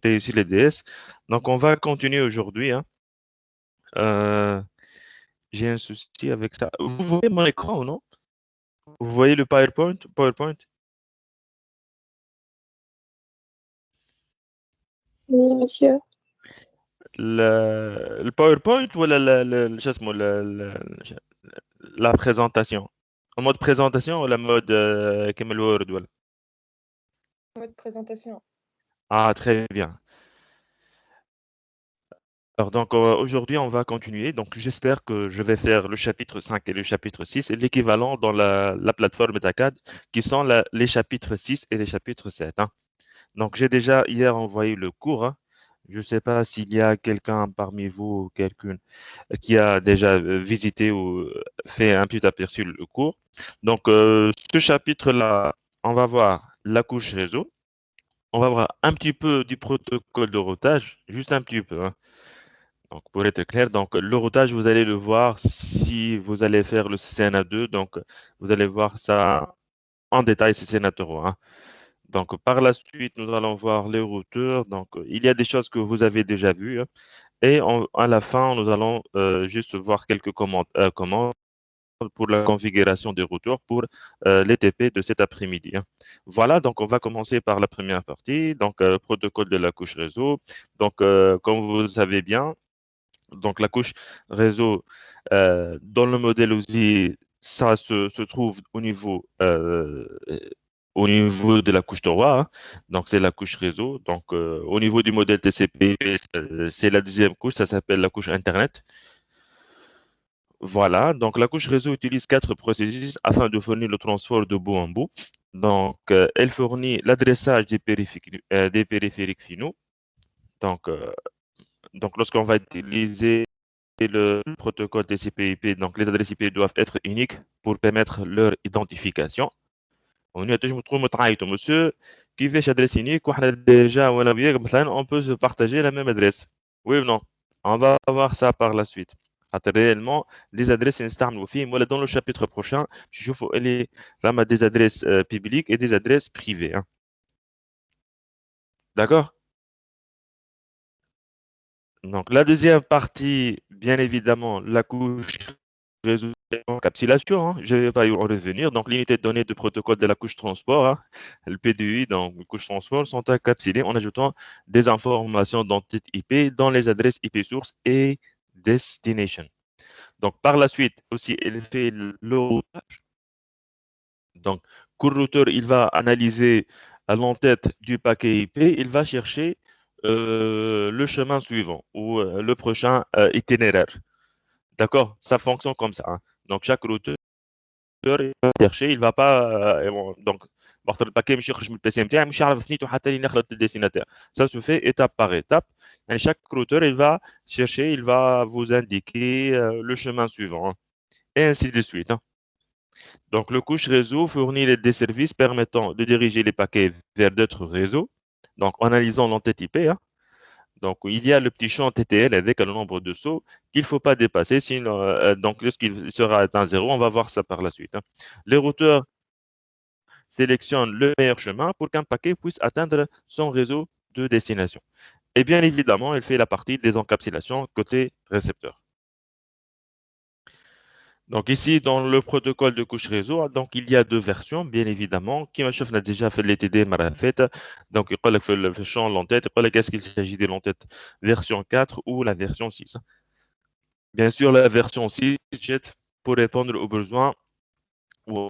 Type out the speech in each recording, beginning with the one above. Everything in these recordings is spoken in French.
réussi les DS. Donc, on va continuer aujourd'hui, hein. Euh, j'ai un souci avec ça. Vous voyez mon écran ou non? Vous voyez le PowerPoint? PowerPoint? Oui, monsieur. Le PowerPoint ou شو اسمه la présentation? En mode présentation ou la mode comme le Word ولا؟ Votre présentation. Ah, très bien. Alors donc aujourd'hui on va continuer. Donc j'espère que je vais faire le chapitre 5 et le chapitre 6 et l'équivalent dans la plateforme TACAD qui sont les chapitres 6 et les chapitres 7, hein. Donc j'ai déjà hier envoyé le cours, hein. Je ne sais pas s'il y a quelqu'un parmi vous ou quelqu'une qui a déjà visité ou fait un petit aperçu le cours. Donc ce chapitre-là, on va voir la couche réseau. On va voir un petit peu du protocole de routage, juste un petit peu, hein. Donc, pour être clair, donc le routage, vous allez le voir si vous allez faire le CCNA2. Donc, vous allez voir ça en détail, CCNA3, hein. Donc, par la suite, nous allons voir les routeurs. Donc, il y a des choses que vous avez déjà vues, hein. Et à la fin, nous allons juste voir quelques commandes pour la configuration des routeurs pour les TP de cet après-midi, hein. Voilà, donc on va commencer par la première partie, donc protocole de la couche réseau. Donc, comme vous le savez bien, donc la couche réseau dans le modèle aussi, ça se trouve au niveau de la couche 3, hein. Donc c'est la couche réseau. Donc au niveau du modèle TCP, c'est la deuxième couche, ça s'appelle la couche Internet. Voilà, donc la couche réseau utilise quatre processus afin de fournir le transport de bout en bout. Donc elle fournit l'adressage des périphériques finaux. Donc, donc lorsqu'on va utiliser le protocole TCP/IP, donc les adresses IP doivent être uniques pour permettre leur identification. هنا تنجم تكون متعايطوا monsieur كيفاش adresse unique وحنا déjà وانا وياك مثلا on peut se partager la même adresse. Oui ou non? On va voir ça par la suite. خاطر réellement les adresses نستعملوا فيهم ولا dans le chapitre prochain نشوفوا اللي فما des adresses publiques et des adresses privées, hein. D'accord? Donc, la deuxième partie, bien évidemment, la couche réseau encapsulation, hein. Je ne vais pas y revenir. Donc, l'unité de données de protocole de la couche transport, hein, le PDU, donc la couche transport, sont encapsulées en ajoutant des informations d'entité IP dans les adresses IP source et destination. Donc, par la suite, aussi, elle fait le routage. Donc, Core Router, il va analyser à l'entête du paquet IP, il va chercher le chemin suivant ou le prochain itinéraire. D'accord? Ça fonctionne comme ça, hein. Donc, chaque routeur, il va chercher, il va pas. Donc, وقت الباكي مش يخرج من البي سي نتاعي مش يعرف ثنيته حتى لين يخلط الديستيناتير. Ça se fait étape par étape. Et chaque routeur, il va chercher, il va vous indiquer le chemin suivant, hein. Et ainsi de suite, hein. Donc, le couche réseau fournit des services permettant de diriger les paquets vers d'autres réseaux. Donc, en analysant l'entête IP, hein. Donc, il y a le petit champ TTL avec le nombre de sauts qu'il ne faut pas dépasser. Sinon, donc, lorsqu'il sera atteint zéro, on va voir ça par la suite, hein. Les routeurs sélectionnent le meilleur chemin pour qu'un paquet puisse atteindre son réseau de destination. Et bien évidemment, il fait la partie des encapsulations côté récepteur. Donc ici, dans le protocole de couche réseau, donc il y a deux versions, bien évidemment. Qui m'a chauffé, a déjà fait l'ETD marafet. Donc il y a le champ l'entête. Il y a qu'est-ce qu'il s'agit de l'entête version 4 ou la version 6. Bien sûr, la version 6, jet pour répondre aux besoins ou au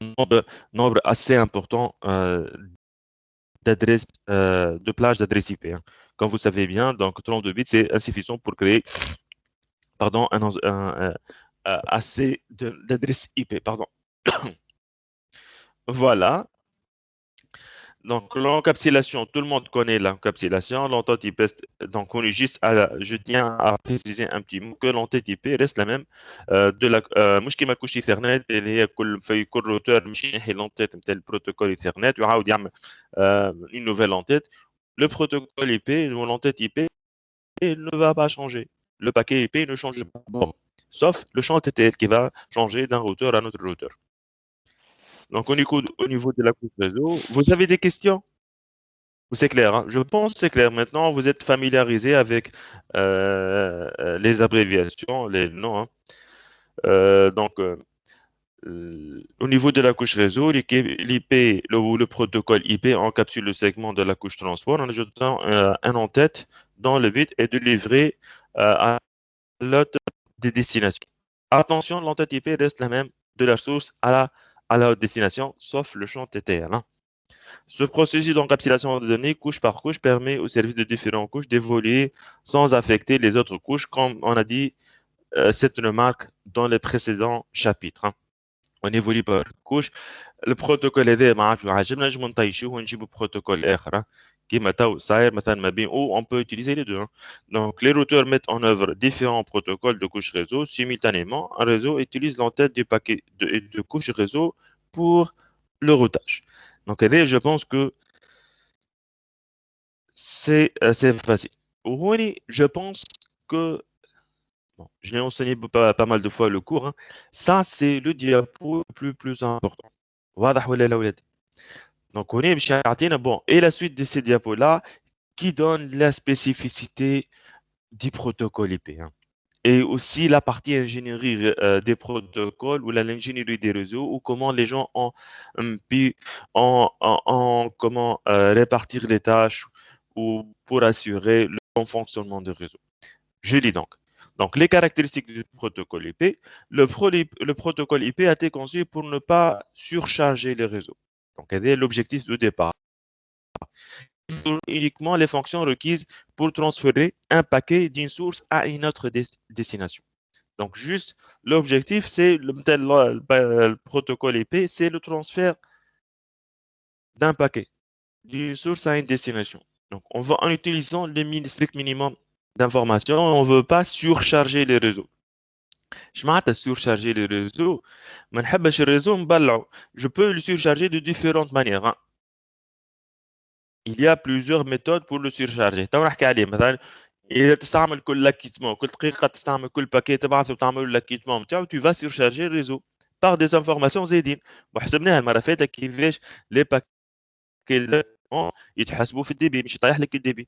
nombre assez important d'adresses, de plages d'adresses IP, hein. Comme vous savez bien, donc 32 bits, c'est insuffisant pour créer, pardon, assez d'adresses IP, pardon. Voilà. Donc, l'encapsulation, tout le monde connaît l'encapsulation. L'entête IP, donc, je tiens à préciser un petit mot que l'entête IP reste la même de la مش كيما couche Ethernet اللي هي كل routeur مش ينحي l'entête نتاع le protocole Ethernet ويعاود يعمل une nouvelle entête. Le protocole IP ou l'entête IP ne va pas changer. Le paquet IP ne change pas. Bon. Sauf le champ TTL qui va changer d'un routeur à un autre routeur. Donc, au niveau de la couche réseau, vous avez des questions? Ou c'est clair, hein? Je pense que c'est clair. Maintenant, vous êtes familiarisé avec les abréviations, les noms, hein. Donc, au niveau de la couche réseau, l'IP, ou le protocole IP encapsule le segment de la couche transport en ajoutant un en-tête dont le but est de livrer à l'autre des destinations. Attention, l'entête IP reste la même de la source à la destination, sauf le champ TTL, hein. Ce processus d'encapsulation de données couche par couche permet aux services de différentes couches d'évoluer sans affecter les autres couches, comme on a dit cette remarque dans les précédents chapitres, hein. On évolue par couche. Le protocole هذا ما عرفش عجبنا نجمو نطيشوه ونجيبو بروتوكول آخر كيما تو صاير مثلا ما بين ou on peut utiliser les deux, hein. Donc les routeurs mettent en œuvre différents protocoles de couche réseau simultanément. Un réseau utilise l'entête du paquet de couche réseau pour le routage. Donc je pense que c'est facile. وهوني je pense que bon, je l'ai enseigné pas mal de fois le cours, hein. Ça c'est le diapo plus important. واضح ولا لا ولاد؟ Donc, on est bon, et la suite de ces diapos-là qui donne la spécificité du protocole IP, hein. Et aussi la partie ingénierie des protocoles ou l'ingénierie des réseaux ou comment les gens ont pu comment répartir les tâches ou pour assurer le bon fonctionnement du réseau. Je lis donc. Donc, les caractéristiques du protocole IP. Le protocole IP a été conçu pour ne pas surcharger les réseaux. Donc, c'est l'objectif de départ. Uniquement les fonctions requises pour transférer un paquet d'une source à une autre destination. Donc, juste, l'objectif, c'est le protocole IP, c'est le transfert d'un paquet d'une source à une destination. Donc, on va en utilisant le strict minimum d'informations, on ne veut pas surcharger les réseaux. Je m'arrête à surcharger les réseaux. Je peux le surcharger de différentes manières, hein. Il y a plusieurs méthodes pour le surcharger. تو نحكي عليه مثلا إذا تستعمل كل لاكيتمون كل دقيقة تستعمل كل باكي تبعثه وتعمل لاكيتمون نتاعو tu vas surcharger le réseau par des informations زايدين وحسبناها المرة فاتت كيفاش لي باكي يتحسبوا في الدي بي مش يطيح لك الدي بي.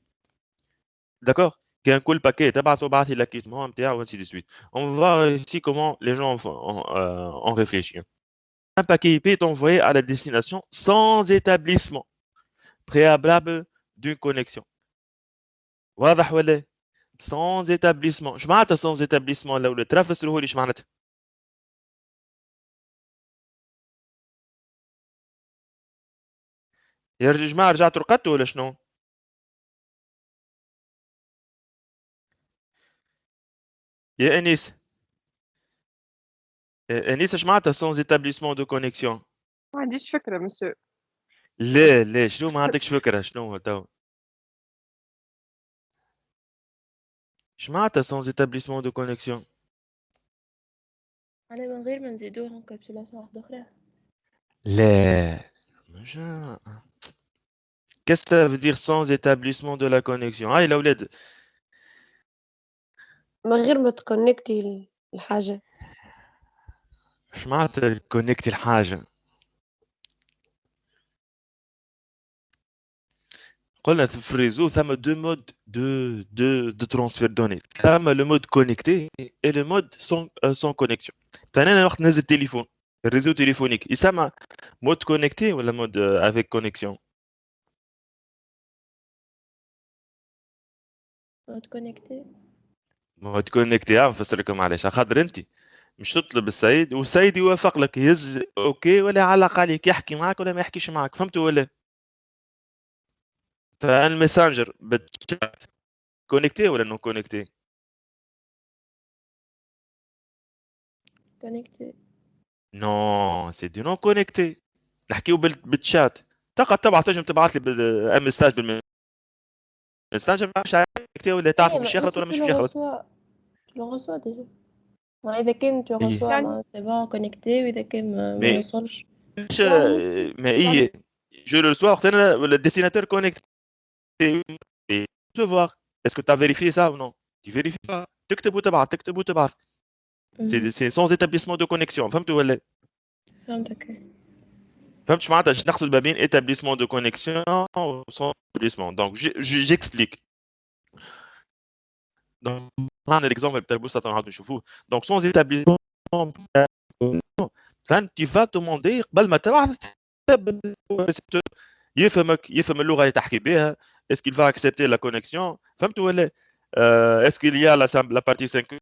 D'accord? كان كل باكي تبعثه بعث لي لاكيتمون نتاعو ainsi de suite. On va voir ici comment les gens en réfléchissent. Un paquet IP est envoyé à la destination sans établissement préalable d'une connexion. واضح ولا؟ sans établissement. اش معناتها sans établissement الاولى؟ ترى فسروه لي اش معناتها؟ يا جماعه رجعتوا رقدتوا ولا شنو؟ يا انيس، انيس اش معناتها sans établissement de connexion؟ ما عنديش فكرة مسيو. لا لا، شنو ما عندكش فكره شنو هو تو؟ اش معناتها sans établissement de connexion؟ على من غير ما نزيدوه انكابسولاسيون واحدة أخرى. لا مش qu'est-ce que ça veut dire sans établissement de la connexion؟ هاي الاولاد من غير ما تكونكتي الحاجة. اش معناتها كونيكتي الحاجه؟ قلنا في الريزو ثم دو مود de transfert de données. ثم le mode connecté et le mode sans connexion. ثاني وقت نزل التليفون الريزو تليفونيك يسمى mode connecté ولا mode avec connexion؟ مود كونكتي. mode connecté نفسر لكم علاش. خاطر انت مش تطلب السيد والسيد يوافق لك يهز اوكي ولا يعلق عليك يحكي معك ولا ما يحكيش معك، فهمتوا ولا؟ فالمسنجر كونكتي ولا نو كونكتي؟ كونكتي. نو سي دي نو كونكتي. نحكيو بالتشات تقعد تبعث تنجم تبعث لي ميساج بالميساج ما عرفش كونكتي ولا تعرف مش يخلط ولا مش يخلط. لو غوسوا ديجا. وإذا كان تو غوسوا سي بون كونكتي وإذا كان ما يوصلش. مش ما هي جو لو سوا وقت انا ولا الديستيناتور كونكتي جو فوار اسكو تا فيريفي سا او نو تي فيريفي با تكتب وتبعث تكتب وتبعث. سي سون établissement de connexion. فهمتوا ولا؟ فهمتك. فهمت شو معناتها نقصد ما بين établissement de connexion و sans établissement. Donc j'explique. Donc prendre l'exemple بتاع البوسطة نعاودو نشوفوه. Donc sans établissement tu vas demander قبل ما تبعث يفهم اللغة اللي تحكي بها. Est-ce qu'il va accepter la connexion؟ فهمتوا ولا؟ Est-ce qu'il y a la partie synchronisation؟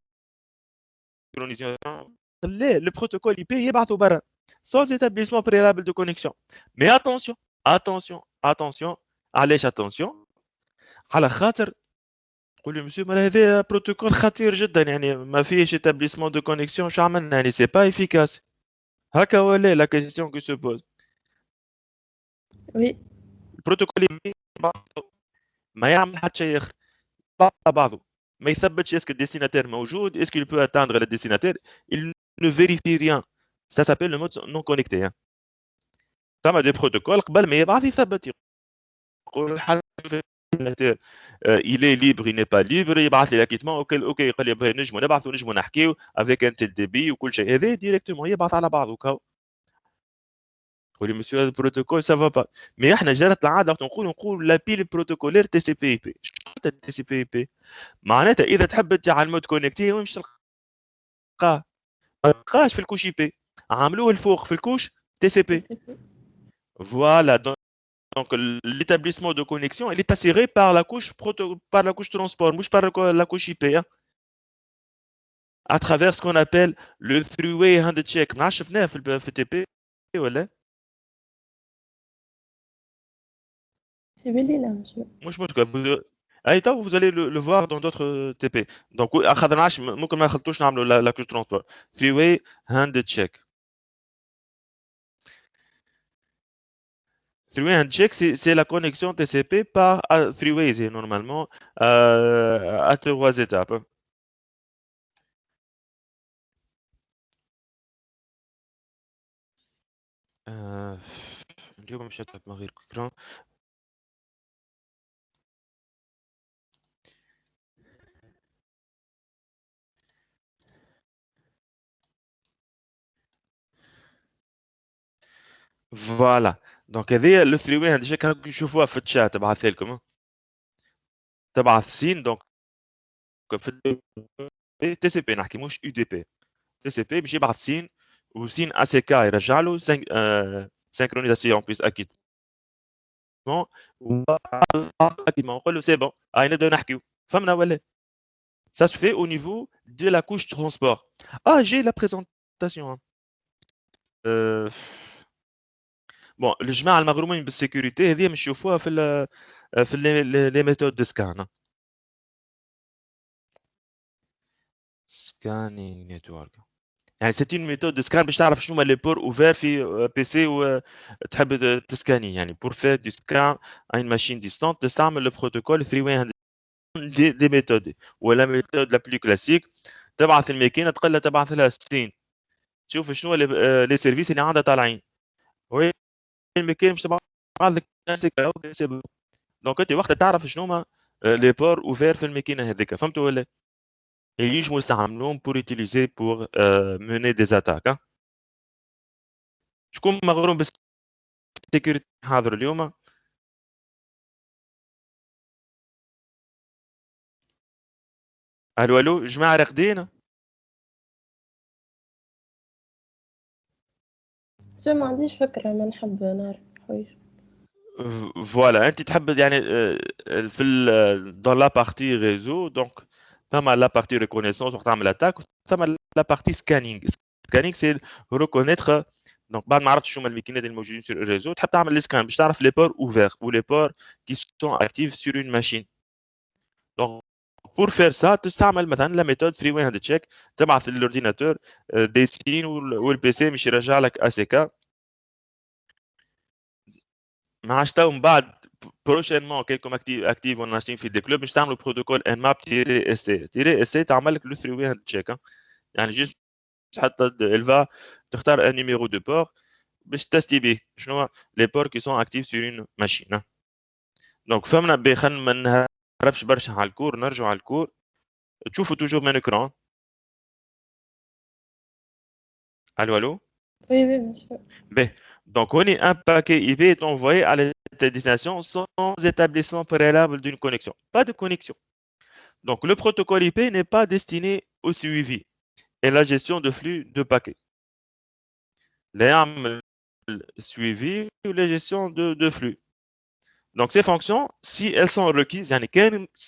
لا، le protocole IP يبعثوا برا sans établissement préalable de connexion. Mais attention, attention, attention. علاش attention؟ على خاطر قول لي مسيو مالا هذا بروتوكول خطير جدا، يعني ما فيهش établissement de connexion، شو عملنا يعني سي با efficace. هكا ولا لا question qui se pose. Oui. البروتوكول ما يعمل حتى شيء اخر بعضه، ما يثبتش اسك الديستيناتير موجود، اسك il peut atteindre le destinataire, il ne vérifie rien. Ça s'appelle le mode non connecté. فما دي بروتوكول قبل ما يبعث يثبت، يقول حل il est libre il n'est pas libre، يبعث لي لاكيتمون اوكي يقول لي نجموا نبعثوا نجموا نحكيو افيك ان تيل دي بي وكل شيء، هذا ديريكتومون يبعث على بعضه كاو. يقول لي مسيو هذا البروتوكول سافا با، مي احنا جرت العاده وقت نقول لا بيل بروتوكولير تي سي بي بي. شنو تي سي بي بي؟ معناتها اذا تحب انت على المود كونيكتي وين تلقاه؟ ما تلقاش في الكوش اي بي، عملوه الفوق في الكوش تي سي بي. فوالا donc l'établissement de connexion il est assuré par la couche transport مش par la couche IP à travers ce qu'on appelle le three-way handshake. ما شفناه في التي بي ولا في بالي لا مش مش مشكل. اي تو vous allez le voir dans d'autres TP. donc اخذ نعرفش ممكن ما خلطوش نعملوا la couche transport three-way handshake. Three-way handshake, c'est la connexion TCP par three-way, c'est normalement à 3 étapes. اليوم مش هتبقى غير كران. فوالا دونك هذه لو 3 واي هاندشيك هاكم نشوفوها في الشات تبعثها لكم. تبعث سين دونك في تي سي بي نحكي مش يو دي بي. تي سي بي باش يبعث سين وسين اي سي كا يرجع له سينكرونيزاسيون بليس اكيد نقول له سي بون هاي نبداو نحكيو فهمنا ولا؟ Ça se fait au niveau de la couche transport. Ah, j'ai la présentation. Bon, الجماعة المغرومين بالسيكوريتي هذه مش يشوفوها في لي ميثود دو سكان. سكانينغ نيتورك يعني سيتي une méthode de scan باش تعرف شنو هما لي بور اوفير في بي سي وتحب تسكاني. يعني pour faire du scan à une machine distante تستعمل le protocole 3-way دي ميثود. ولا ميثود لا بلو كلاسيك تبعث الماكينه تقول لها تبعث لها السين تشوف شنو لي سيرفيس اللي عندها طالعين. وي الماكينه مش تبعث لك دونك انت وقتها تعرف شنو هما لي بور اوفير في الماكينه هذيك. فهمتوا ولا؟ اللي ينجموا يستعملوهم pour utiliser pour mener des attaques. شكون مغروم بالسيكوريتي حاضر اليوم؟ الو جماعه راقدين؟ شو ما عنديش فكرة، ما نحب نعرف حوايج. فوالا انت تحب يعني في dans la partie réseau donc ثم la partie reconnaissance وقت تعمل اتاك ثم la partie scanning. scanning c'est reconnaître. donc بعد ما عرفت شو هما الماكينات الموجودين في الريزو تحب تعمل السكان باش تعرف les ports ouverts ou les ports qui sont actifs sur une machine. donc pour faire ça تستعمل مثلا la méthode 3-way handshake. تبعث للاورديناتور دي سين والبي سي مش يرجع لك اي سي كا. ما عادش تو من بعد بروشينمون كيكم اكتيف وناشطين في دي كلوب باش تعملوا بروتوكول ان ماب تيري اس تي تعمل لك لو 3 واي هاند تشيك. يعني جوست تحط الفا تختار ان نيميرو دو بور باش تستي به شنو لي بور كي سون اكتيف سور اون ماشين. دونك فهمنا بخل ما نهربش برشا على الكور نرجعوا على الكور. تشوفوا توجور من اكران. الو وي مش باهي Donc, on est un paquet IP est envoyé à la destination sans établissement préalable d'une connexion. Pas de connexion. Donc, le protocole IP n'est pas destiné au suivi et la gestion de flux de paquets. Les suivi ou la gestion de flux. Donc, ces fonctions, si elles sont requises,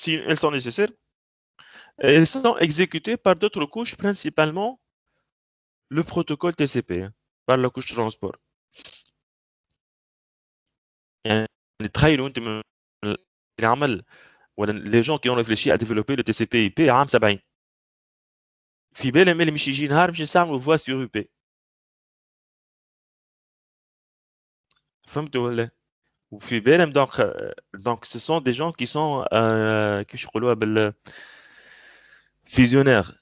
si elles sont nécessaires, elles sont exécutées par d'autres couches, principalement le protocole TCP, par la couche transport. تخيلوا انتم العمل ولا les gens qui ont réfléchi à développer le TCP IP عام 70 في بالهم اللي مش يجي نهار مش يستعملوا voix sur IP. فهمتوا ولا؟ وفي بالهم donc ce sont des gens qui sont كيفاش يقولوها فيزيونير.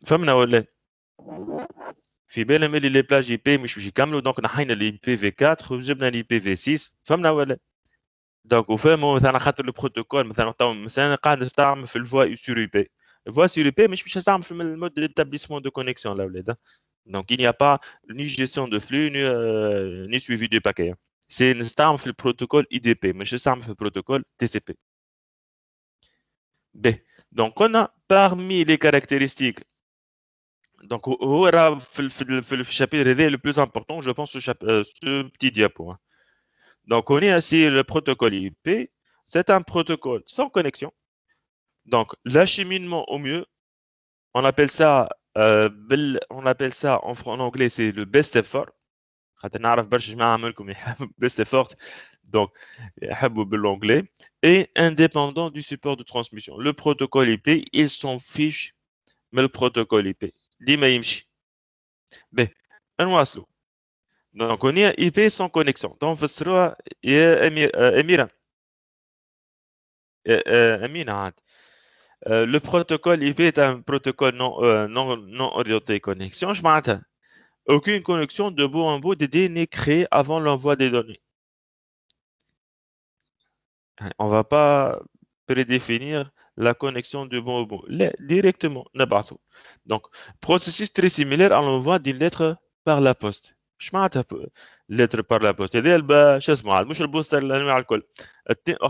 فهمنا ولا؟ في بالهم اللي لي بلاج اي بي مش باش يكملوا دونك نحينا الاي بي في 4 وجبنا الاي بي في 6. فهمنا ولا؟ دونك وفهموا مثلا خاطر البروتوكول مثلا قاعد نستعمل في الفوا سور اي بي. الفوا سور اي بي مش نستعمل في المود d'établissement de connexion là ولاد. Donc il n'y a pas ni gestion de flux ni suivi du paquet. C'est نستعمل في البروتوكول IDP مش نستعمل في البروتوكول TCP. B. Donc on a parmi les caractéristiques. Donc هو راه في الشابيتر هذا le plus important je pense ce petit diapo. Donc, on est assis le protocole IP. C'est un protocole sans connexion. Donc, l'acheminement au mieux, on appelle ça en anglais, c'est le best effort. Best effort. Donc, l'anglais. Et indépendant du support de transmission. Le protocole IP, il s'en fiche, mais le protocole IP. Mais, un oiseau. Donc, on est IP sans connexion. Donc, Emira. Amina. Le protocole IP est un protocole non orienté connexion. Je m'attends. Aucune connexion de bout en bout des données n'est créée avant l'envoi des données. On ne va pas prédéfinir la connexion de bout en bout. Directement, donc, processus très similaire à l'envoi d'une lettre par la poste. Je m'attends. lettre par la poste. هذه شو اسمه مش البوستر الانواع الكل.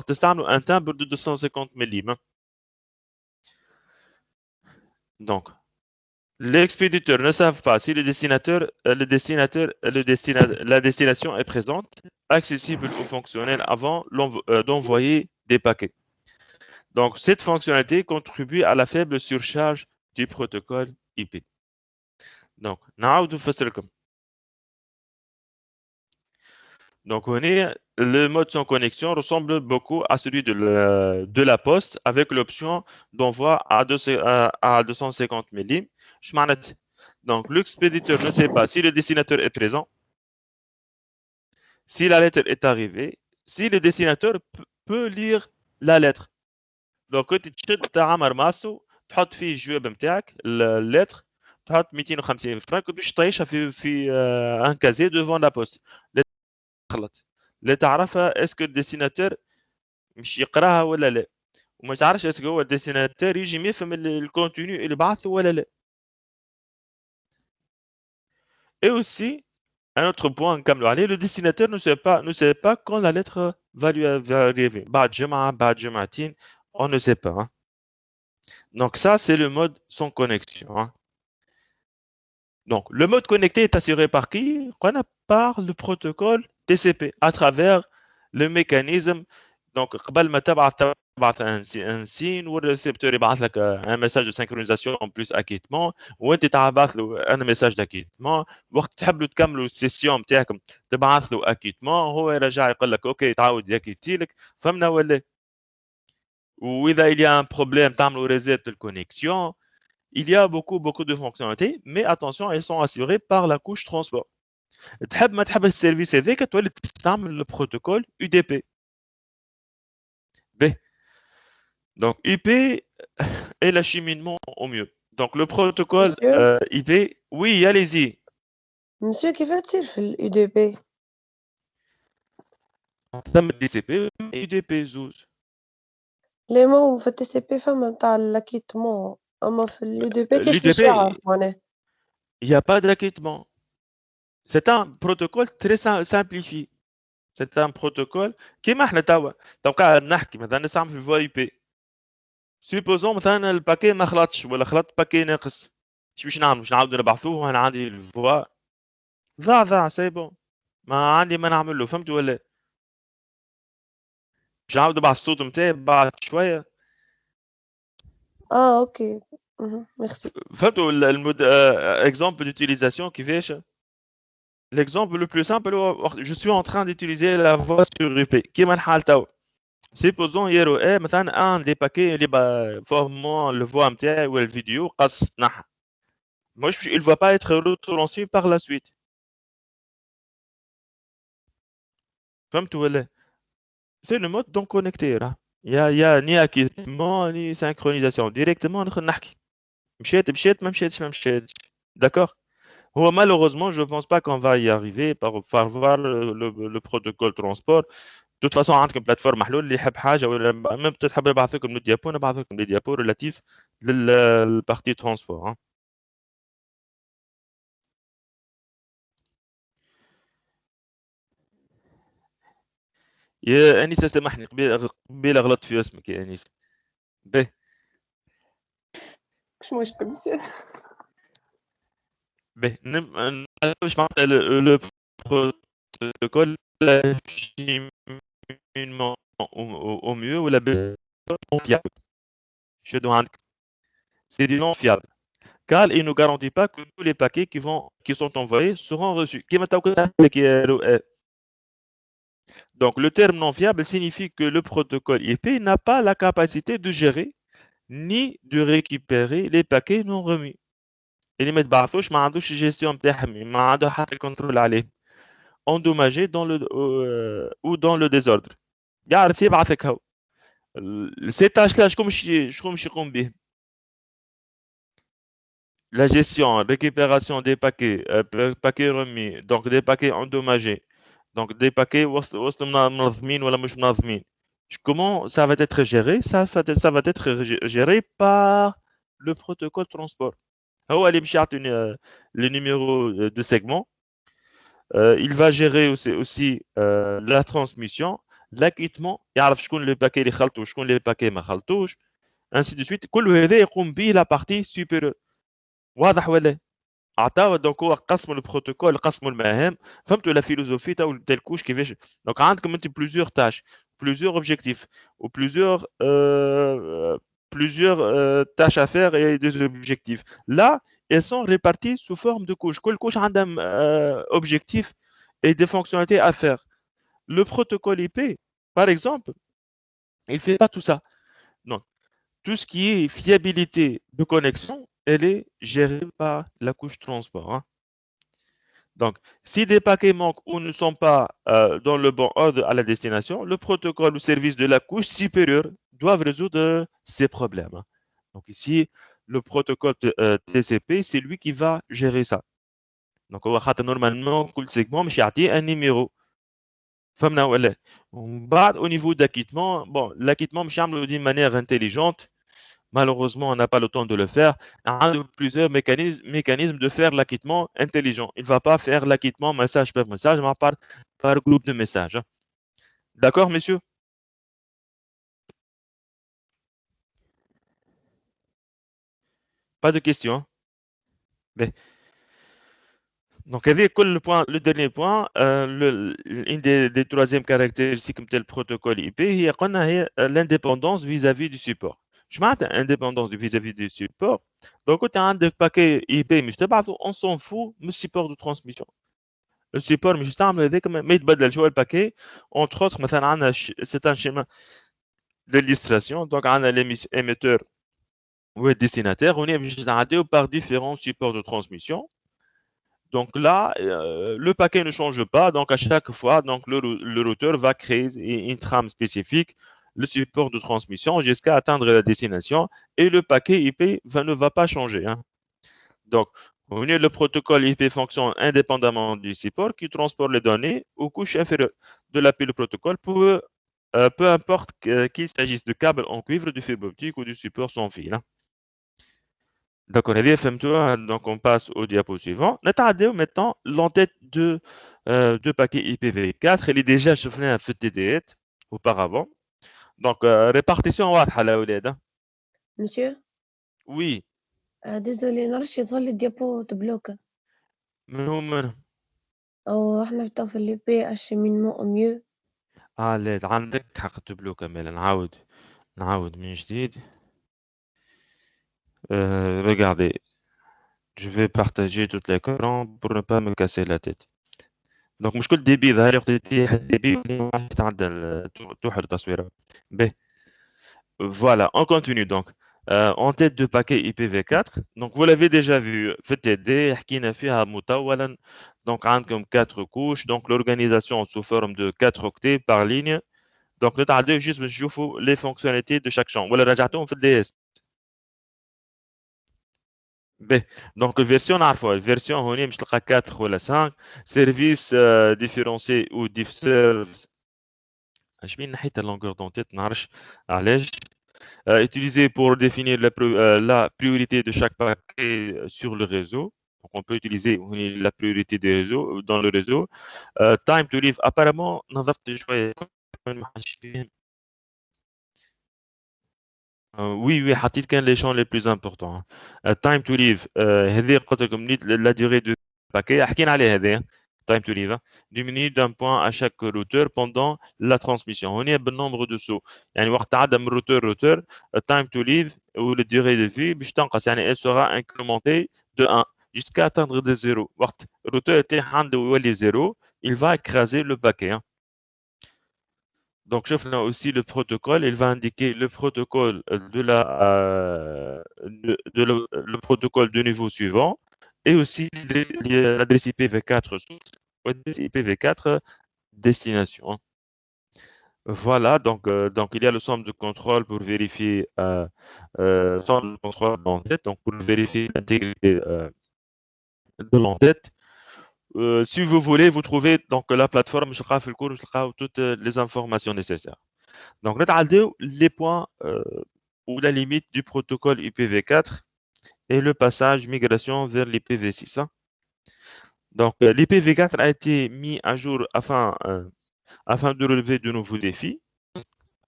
تستعملوا un timbre de 250 mm. Donc, l'expéditeur ne savent pas si la destination est présente, accessible ou fonctionnelle avant d'envoyer des paquets. Donc, cette fonctionnalité contribue à la faible surcharge du protocole IP. Donc, le mode sans connexion ressemble beaucoup à celui de la poste avec l'option d'envoi à 250 mm. Donc, l'expéditeur ne sait pas si le destinataire est présent, si la lettre est arrivée, si le destinataire peut lire la lettre. Donc, quand tu تعمر ماسو تحط فيه الجواب نتاعك اللتر تحط 250 فرانك باش طيشها في ان كازي devant la poste. غلط لا تعرفها اسكو الديسيناتور مش يقراها ولا لا وما تعرفش اسكو هو الديسيناتور يجي يفهم الكونتوني اللي بعثه ولا لا. Et aussi un autre point نكملوا عليه le destinateur ne sait pas quand la lettre va lui arriver بعد جمعة بعد جمعتين on ne sait pas hein. Donc ça c'est le mode sans connexion hein. Donc le mode connecté est assuré par qui? Par le protocole TCP à travers le mécanisme. Donc قبل ما تبعث un signe والريسبتور يبعث لك un message de synchronisation en plus acquittement وانت تبعث له un message d'acquittement. وقت تحبوا تكملوا السيسيون نتاعكم تبعث له acquittement هو يرجع يقول لك اوكي تعاود يكيتي لك. فهمنا ولا؟ واذا il y a un problème تعملوا reset de connexion. Il y a beaucoup de fonctionnalités, mais attention, elles sont assurées par la couche transport. تحب ما تحب السيرفيس هذاك تولي تستعمل البروتوكول UDP. B. Donc IP est l'acheminement au mieux. Donc le protocole IP, oui, allez-y. Monsieur, كيف تصير في ال UDP؟ ثم TCP UDP زوز. لا ما هو في الTCP فما نتاع الأكيتمون، أما في ال UDP كيفاش باش يعرف معناها؟ Il n'y a pas d'acquittement. C'est un protocole très simplifié. C'est un protocole كيما احنا توا قاعد نحكي مثلا نستعمل في الفوا اي بي. سيبوزون مثلا الباكي ما خلطش ولا خلط باكي ناقص. باش نعمل؟ باش نعاودو نبعثوه وانا عندي الفوا ضاع سي بون. ما عندي ما نعمل له، فهمت ولا؟ باش نعاود نبعث الصوت نتاعي بعد شويه. اوكي. ميرسي. فهمتوا المود exemple d'utilisation كيفاش؟ L'exemple le plus simple, je suis en train d'utiliser la voix sur IP. كيما الحال توا. Supposons hier مثلا un des paquets اللي فورمون le voix نتاعي ولا الفيديو قص تنحى. Moi il ne va pas être relancé par la suite. فهمتوا ولا؟ C'est le mode donc connecté là. Il y a ni acquittement ni synchronisation. Directement ندخل نحكي. مشيت ما مشيتش. D'accord? Oh, malheureusement, je ne pense pas qu'on va y arriver par voir le protocole transport. De toute façon, عندكم plateforme محلول اللي يحب حاجة ولا même peut-être حاب نبعث لكم الديابو نبعث لكم les diapos relatifs للpartie transport. Hein. يا أنيسة سامحني قبيله غلطت في اسمك يا أنيسة. به. مش مشكل مسيو. به باش معناتها le protocole chimiquement au mieux ولا non fiable. Je dois c'est du non fiable. Car il ne garantit pas que tous les paquets qui sont envoyés seront reçus. Donc, le terme non fiable signifie que le protocole IP n'a pas la capacité de gérer ni de récupérer les paquets non remis. اللي ما تبعثوش ما عندوش gestion نتاعهم، ما عنده حتى contrôle عليه. Endommagé dans le ou dans le désordre. يعرف يبعثك هو. ces tâches là شكون باش يقوم بهم؟ La gestion, récupération des paquets, paquets remis, donc des paquets endommagés, donc des paquets وسط منظمين ولا مش منظمين. Comment ça va être géré? Ça va être géré par le protocole transport. هو اللي باش يعطيني le numéro de segment. Il va gérer aussi la transmission, l'acquittement. يعرف شكون les paquets اللي خلطوا وشكون les paquets ما خلطوش. Ainsi de suite. كل هذا يقوم به la partie supérieure. واضح ولا؟ عطاو دونك هو قسم البروتوكول قسموا المهام. فهمتوا لا فيلوزوفي تاع الكوش كيفاش؟ دونك عندكم انت بليزيور تاش بليزيور اوبجيكتيف و plusieurs tâches à faire et des objectifs. Là, elles sont réparties sous forme de couches. كل couche a un objectif et des fonctionnalités à faire. Le protocole IP, par exemple, il fait pas tout ça. Non. Tout ce qui est fiabilité de connexion, elle est gérée par la couche transport. Hein. Donc, si des paquets manquent ou ne sont pas dans le bon ordre à la destination, le protocole ou service de la couche supérieure doivent résoudre ces problèmes. Hein. Donc ici, le protocole TCP, c'est lui qui va gérer ça. Donc, normalement, tout segment, mais un numéro. Au niveau d'acquittement, bon, l'acquittement, d'une manière intelligente. Malheureusement, on n'a pas le temps de le faire. Un de plusieurs mécanismes de faire l'acquittement intelligent. Il ne va pas faire l'acquittement message par message, mais par groupe de messages. D'accord, messieurs? Pas de questions? Mais, donc, le dernier point, une des troisièmes caractéristiques de le protocole IP, il y a l'indépendance vis-à-vis du support. Je m'attends à l'indépendance vis-à-vis du support. Donc, quand tu as un paquet IP, on s'en fout du support de transmission. Le support مش يستعمل هذاك ما يتبدل شويه الباكي entre autres مثلا عندنا c'est un schéma d'illustration donc عندنا l'émetteur ou le destinataire on est obligé d'adapter par différents supports de transmission. Donc là le paquet ne change pas donc à chaque fois donc le routeur va créer une trame spécifique le support de transmission jusqu'à atteindre la destination et le paquet IP ne va pas changer. Hein. Donc, le protocole IP fonctionne indépendamment du support qui transporte les données aux couches inférieures de la pile protocole peu importe qu'il s'agisse de câbles en cuivre, de fibre optique ou du support sans fil. Hein. D'accord, donc on passe au diapo suivant. Maintenant l'entête de paquet IPv4. Elle est déjà chauffée à FTTH auparavant. Donc, répartition واضحة الأولاد. Monsieur, Oui, désolé, نعرفش يظهر لي الديابو تبلوكا منهم أو إحنا في اللي بي أشمينمون au mieux. لا عندك حق تبلو كمال. نعاود من جديد. Regardez, je vais partager tout l'écran pour ne pas me casser la tête. Donc مشكل ديبي ظاهر تيح الديبي ما يتعدل توحد التصويرة. باهي. Voilà, on continue donc. En tête de paquet IPv4. Donc, vous l'avez déjà vu. FTD, حكينا فيها مطولا. Donc, عندكم 4 couches. Donc, l'organisation sous forme de 4 octets par ligne. Donc, نتعداو juste باش نشوفوا les fonctionnalités de chaque champ. ولا رجعتوهم في الدي اس. Donc, version نعرفوها. Version هوني مش تلقى 4 ولا 5. Service différencié ou diff service. اش بين نحيت la longueur d'entête نعرفش علاش. Utilisé pour définir la priorité de chaque paquet sur le réseau. Donc, on peut utiliser la priorité des réseaux dans le réseau. Time to live, apparemment, نظرت شوية. Oui, حطيت كان les champs les plus importants. Time to live, هذه قلت لكم la durée de paquet. حكينا عليها هذه. Time to live, diminuer d'un point à chaque routeur pendant la transmission. On est le nombre de sauts. يعني وقت تعدى من routeur, time to live ou la durée de vie باش تنقص. يعني elle sera incrémentée de 1 jusqu'à atteindre de 0. وقت routeur تاعها عنده يولي 0, il va écraser le paquet. Donc, je aussi le protocole. Il va indiquer le protocole le protocole de niveau suivant et aussi l'adresse IPv4 source ou l'adresse IPv4 destination. Voilà, donc il y a le centre de contrôle pour vérifier centre de contrôle d'entête, donc pour vérifier l'intégrité de l'entête. Si vous voulez, vous trouvez donc la plateforme, je crois, toutes les informations nécessaires. Donc, نتعداو les points ou la limite du protocole IPv4 et le passage migration vers l'IPv6. Donc, l'IPv4 a été mis à jour afin de relever de nouveaux défis.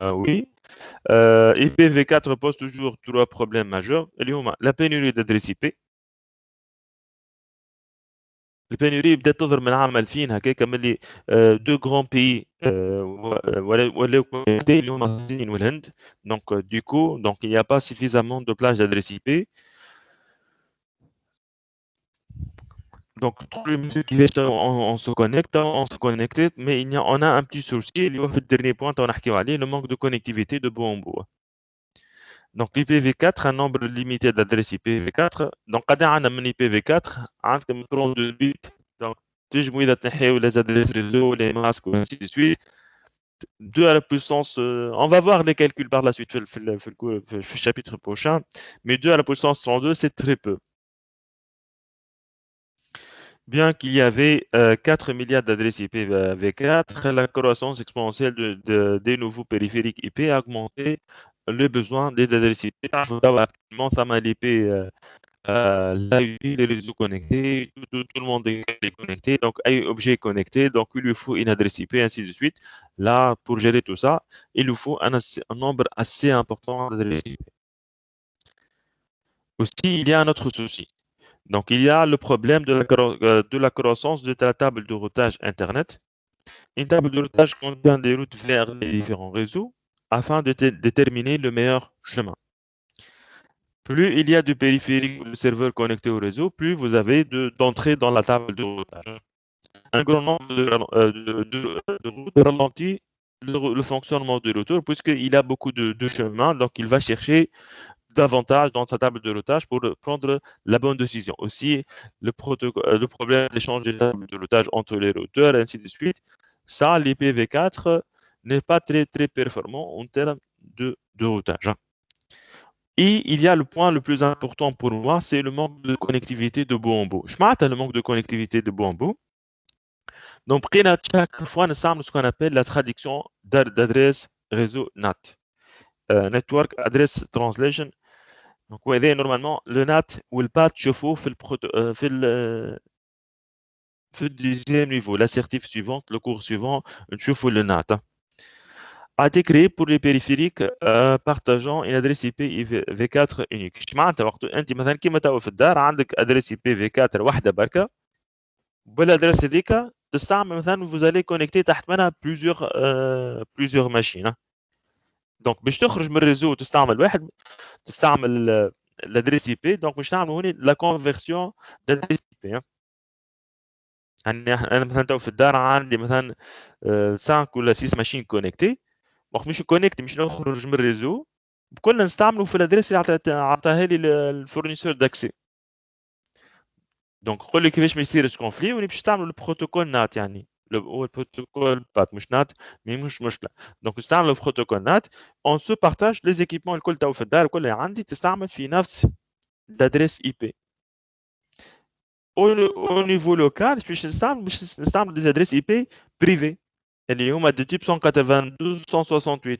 Oui. IPv4 pose toujours 3 problèmes majeurs. La pénurie d'adresses IP. البينوري بدات تظهر من عام 2000 هكاك ملي دو غران بي ولاو كونيكتي اللي هما الصين والهند. دونك دوكو دونك il y a pas suffisamment de plages d'adresse IP. Donc tous les messieurs qui viennent on se connecte mais on a un petit souci اللي هو في الدرني بوين تاع نحكيو عليه le manque de connectivité de bout en bout. Donc l'IPv4 un nombre limité d'adresses IPv4. Donc قد عندنا من IPv4 عندكم 32 bits. Donc تنجموا إذا تنحيو les adresses réseau, les masques, ainsi de suite. 2 à la puissance, on va voir les calculs par la suite في le chapitre prochain, mais 2 à la puissance 32, c'est très peu. Bien qu'il y avait 4 milliards d'adresses IPv4, la croissance exponentielle des nouveaux périphériques IP a augmenté le besoin des adresses IP. Actuellement, ça m'a l'IP là, les réseaux connectés, tout le monde est connecté, donc un objet connecté, donc il lui faut une adresse IP, ainsi de suite. Là, pour gérer tout ça, il lui faut un nombre assez important d'adresses IP. Aussi, il y a un autre souci. Donc, il y a le problème de la croissance de la table de routage Internet. Une table de routage contient des routes vers les différents réseaux afin de déterminer le meilleur chemin. Plus il y a de périphériques ou de serveurs connectés au réseau, plus vous avez d'entrées dans la table de routage. Un grand nombre de routes ralentit le fonctionnement du routeur puisqu'il a beaucoup de chemins, donc il va chercher davantage dans sa table de routage pour prendre la bonne décision. Aussi, le problème d'échange des tables de routage entre les routeurs, et ainsi de suite, ça, l'IPv4 n'est pas très, très performant en termes de routage. Et il y a le point le plus important pour moi, c'est le manque de connectivité de bout en bout. Je m'attends le manque de connectivité de bout en bout. Donc, chaque fois, nous avons ce qu'on appelle la traduction d'adresse réseau NAT. Network Address Translation. Donc وهذا normalement le NAT والPAT تشوفوه في le deuxième niveau, l'assertif suivante, le cours suivant, نشوفوا le NAT. A été créé pour les périphériques partageant une adresse IP V4 unique. ايش معناتها وقت انت مثلا كيما توا في الدار عندك adresse IP V4 واحده بركه بالادريس هذيك تستعمل مثلا vous allez connecter تحت منها plusieurs machines. دونك باش تخرج من الريزو تستعمل واحد تستعمل l'adresse IP. Donc باش نعملوا هنا la conversion d'adresse IP. يعني انا مثلا تو في الدار عندي مثلا 5 ولا 6 ماشين كونيكتي. وقت مش كونيكتي مش نخرج من الريزو كلنا نستعملوا في الادريس اللي عطاها لي الفورنيسور داكسي. دونك قول لي كيفاش ما يصيرش كونفلي وني باش تعملوا البروتوكول نات يعني هو البروتوكول بات مش نات مي مش مشكله. دونك نستعملوا البروتوكول نات اون سو بارتاج لي زيكيبمون الكل تو في الدار الكل عندي تستعمل في نفس الادريس اي بي. au niveau local باش نستعمل des adresses IP privées اللي هما دو تيب 192 168.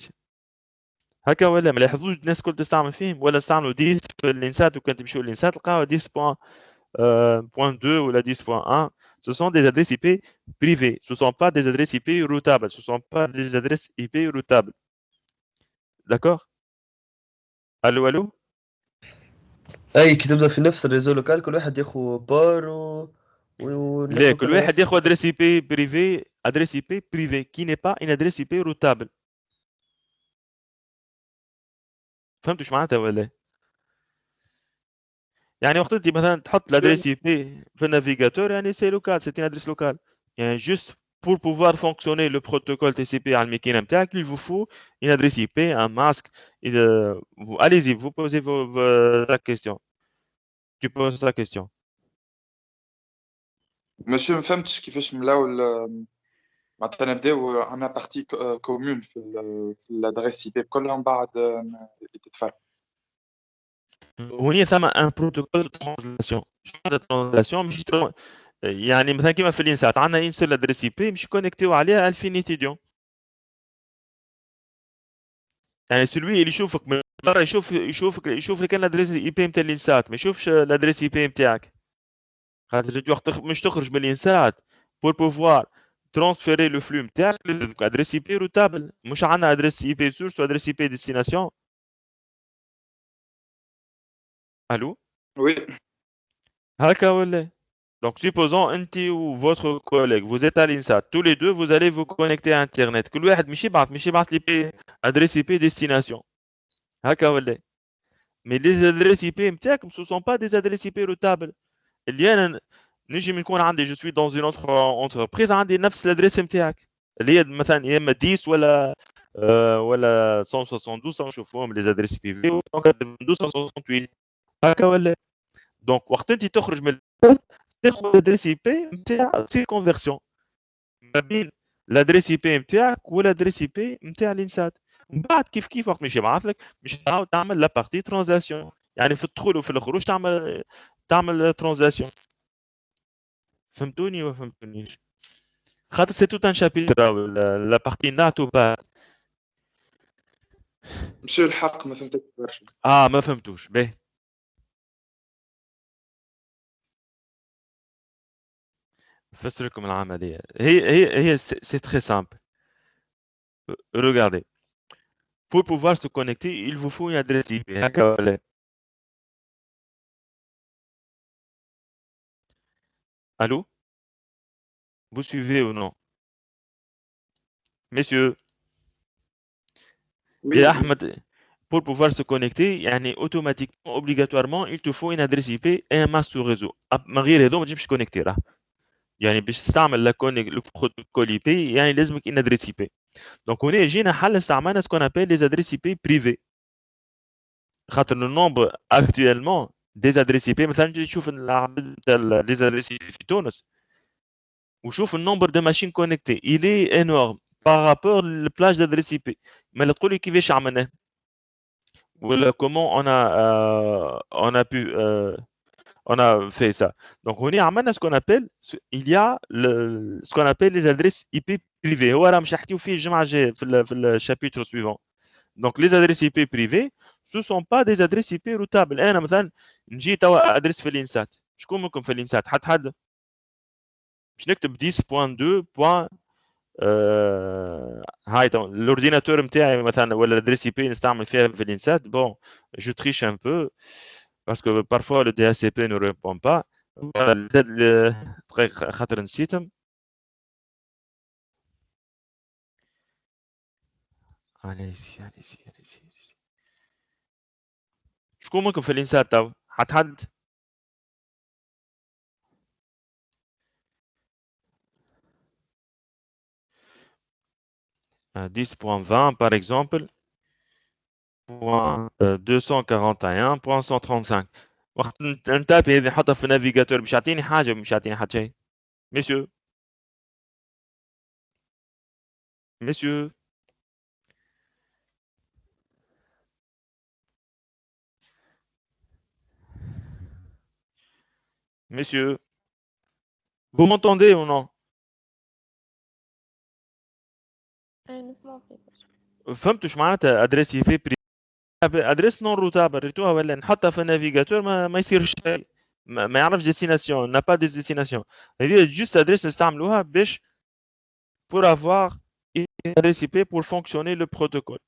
هكا ولا ما لاحظوش الناس الكل تستعمل فيهم ولا استعملوا 10 في الانسات وكان تمشيو للانسات تلقاو 10.2 ou la 10.1, ce sont des adresses IP privées. Ce ne sont pas des adresses IP routables. Ce ne sont pas des adresses IP routables. D'accord? Allô, allô? اي كي تبدا في نفس الريزو لوكال كل واحد ياخو بار لا ونحكوا كل كل واحد نفس ياخذ adresse IP privée, adresse IP privée qui n'est pas une adresse IP routable. فهمتوا ايش معناتها ولا؟ يعني وقت انت مثلا تحط l'adresse IP في النافيغاتور يعني سي لوكال سي une adresse locale. يعني juste pour pouvoir fonctionner le protocole TCP على الماكينه نتاعك il vous faut une adresse IP, un masque. Allez-y, vous posez la question. Tu poses la question. مسيو ما فهمتش كيفاش ملاو معناتها نبداو عندنا بارتي كومون في الادريس اي بي كلها ومن بعد تتفرق. هنا ثم ان بروتوكول دو ترانزلاسيون. شنو ترانزلاسيون مش يعني مثلا كيما في الانسات عندنا ان سول ادريس اي بي مش كونيكتيو عليها 2000 ايتيديون. يعني سلوي اللي يشوفك من برا يشوف لك الادريس اي بي نتاع الانسات ما يشوفش الادريس اي بي نتاعك. خاطر مش تخرج من الانسات pour pouvoir transférer le flux نتاعك لازم ادريس اي بي روتابل. مش عندنا ادريس اي بي سورس وادريس اي بي ديستيناسيون. الو وي هكا ولا؟ Donc, supposons انت و votre collègue, vous êtes à l'INSA, tous les deux, vous allez vous connecter à Internet. كل واحد مش يبعث لي بي adresse IP destination. هكا ولا؟ Mais les adresses IP نتاعك ce sont pas des adresses IP routables. اللي انا نجي نكون عندي je suis dans une autre entreprise عندي نفس الادريس نتاعك اللي هي مثلا يا اما 10 ولا 172 نشوفوهم les adresses IP 192 168. هكا ولا؟ دونك وقت انت تخرج من تاخذ الادريس اي بي نتاع سي كونفرسيون ما بين الادريس اي بي نتاعك والادريس اي بي نتاع الانسات. من بعد كيف وقت مش يبعث لك مش تعاود تعمل لا بارتي ترانزلاسيون. يعني في الدخول وفي الخروج تعمل ترانزلاسيون. فهمتوني ولا فهمتونيش؟ خاطر سي توت ان شابيتر لا بارتي نات و با. مسيو الحق ما فهمتك برشا. ما فهمتوش باهي. نفسر لكم العمليه. هي c'est très simple. Regardez. Pour pouvoir se connecter, il vous faut une adresse IP. Allô? Vous suivez ou non? Messieurs, وي et Ahmed, pour pouvoir se connecter, يعني automatiquement, obligatoirement, il te faut une adresse IP et un masque sur réseau. من غير هذو ما تجيبش كونكتي راه. يعني باش تستعمل le protocole IP يعني لازمك une adresse IP. Donc هنا جينا حل استعملنا ce qu'on appelle les adresses IP privées. خاطر le nombre actuellement des adresses IP مثلا تجي تشوف العدد les adresses IP في تونس وشوف النمبر دو ماشين كونيكتي il est énorme par rapport للبلاج d'adresse IP. ما لا تقول لي كيفاش عملناه ولا comment on a fait ça. Donc هنا عملنا ce qu'on appelle il y a ce qu'on appelle les adresses IP privées. هو راه مش نحكيو فيه الجمعه الجايه في الشابيتر suivant. Donc les adresses IP privées ce sont pas des adresses IP routables. انا مثلا نجي توا ادرس في الانسات، شكون منكم في الانسات؟ حد باش نكتب 10.2. هاي l'ordinateur نتاعي مثلا ولا l'adresse IP نستعمل فيها في الانسات. Bon, je triche un peu parce que parfois le DHCP ne répond pas. Voilà, خاطر نسيتهم. allez-y. شكون منكم في الانسات توا؟ حد 10.20 par exemple, point 241.135. وقت نتابع هذه نحطها في النافيغاتور مش يعطيني حاجه، مش يعطيني حتى شيء. ميسيو vous m'entendez ou non؟ نسمع فيك. فهمتوا شو معناتها ادريس اي بي ادريس نون روتابل؟ ريتوها ولا نحطها في النافيغاتور ما يصير شيء، ما يعرفش ديستيناسيون، n'a pas de destination. هذه جوست ادريس نستعملوها باش pour avoir une adresse IP pour fonctionner le protocole.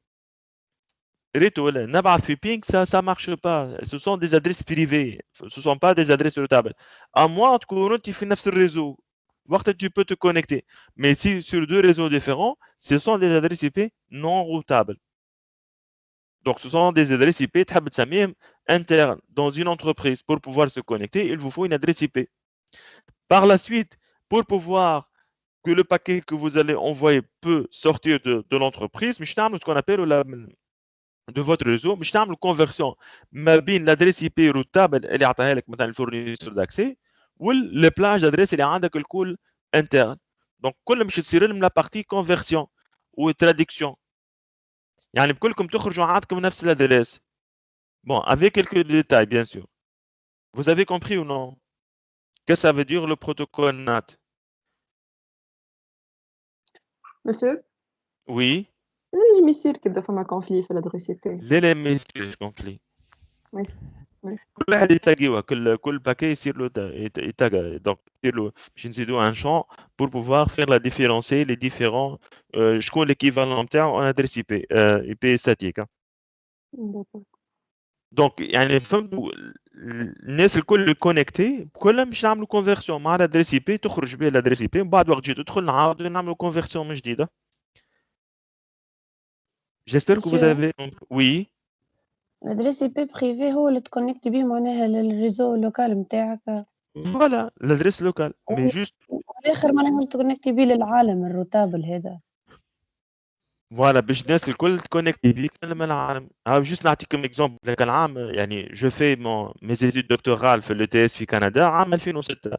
ريتو ولا نبعث في بينج، ça marche pas. Ce sont des adresses privées, ce sont pas des adresses routables. À moins تكون انت في نفس الريزو وقت tu peux te connecter. Mais si sur deux réseaux différents, ce sont des adresses IP non routables. Donc ce sont des adresses IP تحب تسميهم internes dans une entreprise. Pour pouvoir se connecter, il vous faut une adresse IP. Par la suite, pour pouvoir que le paquet que vous allez envoyer peut sortir de l'entreprise, مش نعمل ce qu'on appelle de votre réseau باش تعملوا conversion ما بين l'adresse IP routable اللي عطاها لك مثلا الفورنيسور d'accès وال plage d'adresse اللي عندك الكل interne. Donc كل باش تصير لهم la partie conversion ou traduction، يعني بكلكم تخرجوا عندكم نفس l'adresse. Bon, avec quelques détails bien sûr. Vous avez compris ou non? Qu'est-ce que ça veut dire le protocole NAT? Monsieur? Oui. نجم يصير كيبدا فما كونفلي في الادريس اي بي. لا ما يصيرش كونفلي. وي. كل واحد يتاقيوه، كل باكي يصير له يتاقى. دونك يصير له باش نزيدو ان شون pour pouvoir faire la différencier les différents شكون l'équivalent نتاعو ان ادريس اي بي اي بي ستاتيك. دونك يعني فهمتوا الناس الكل كونيكتي كلهم باش نعملوا كونفرسيون مع الادريس اي بي، تخرج بها الادريس اي بي من بعد وقت جيت تدخل نعاودوا نعملوا كونفرسيون من جديده. J'espère que vous avez compris. Oui. الادريس اي بي بريفي هو اللي تكونكتي بيه معناها للريزو اللوكال نتاعك. Voilà, l'adresse locale. Mais juste. والاخر معناها تكونكتي بيه للعالم الروتابل هذا. Voilà, باش الناس الكل تكونكتي بيه كلام العالم. juste نعطيكم اكزومبل. ذاك العام يعني جو في mes études doctorales في l'ETS في كندا عام 2006.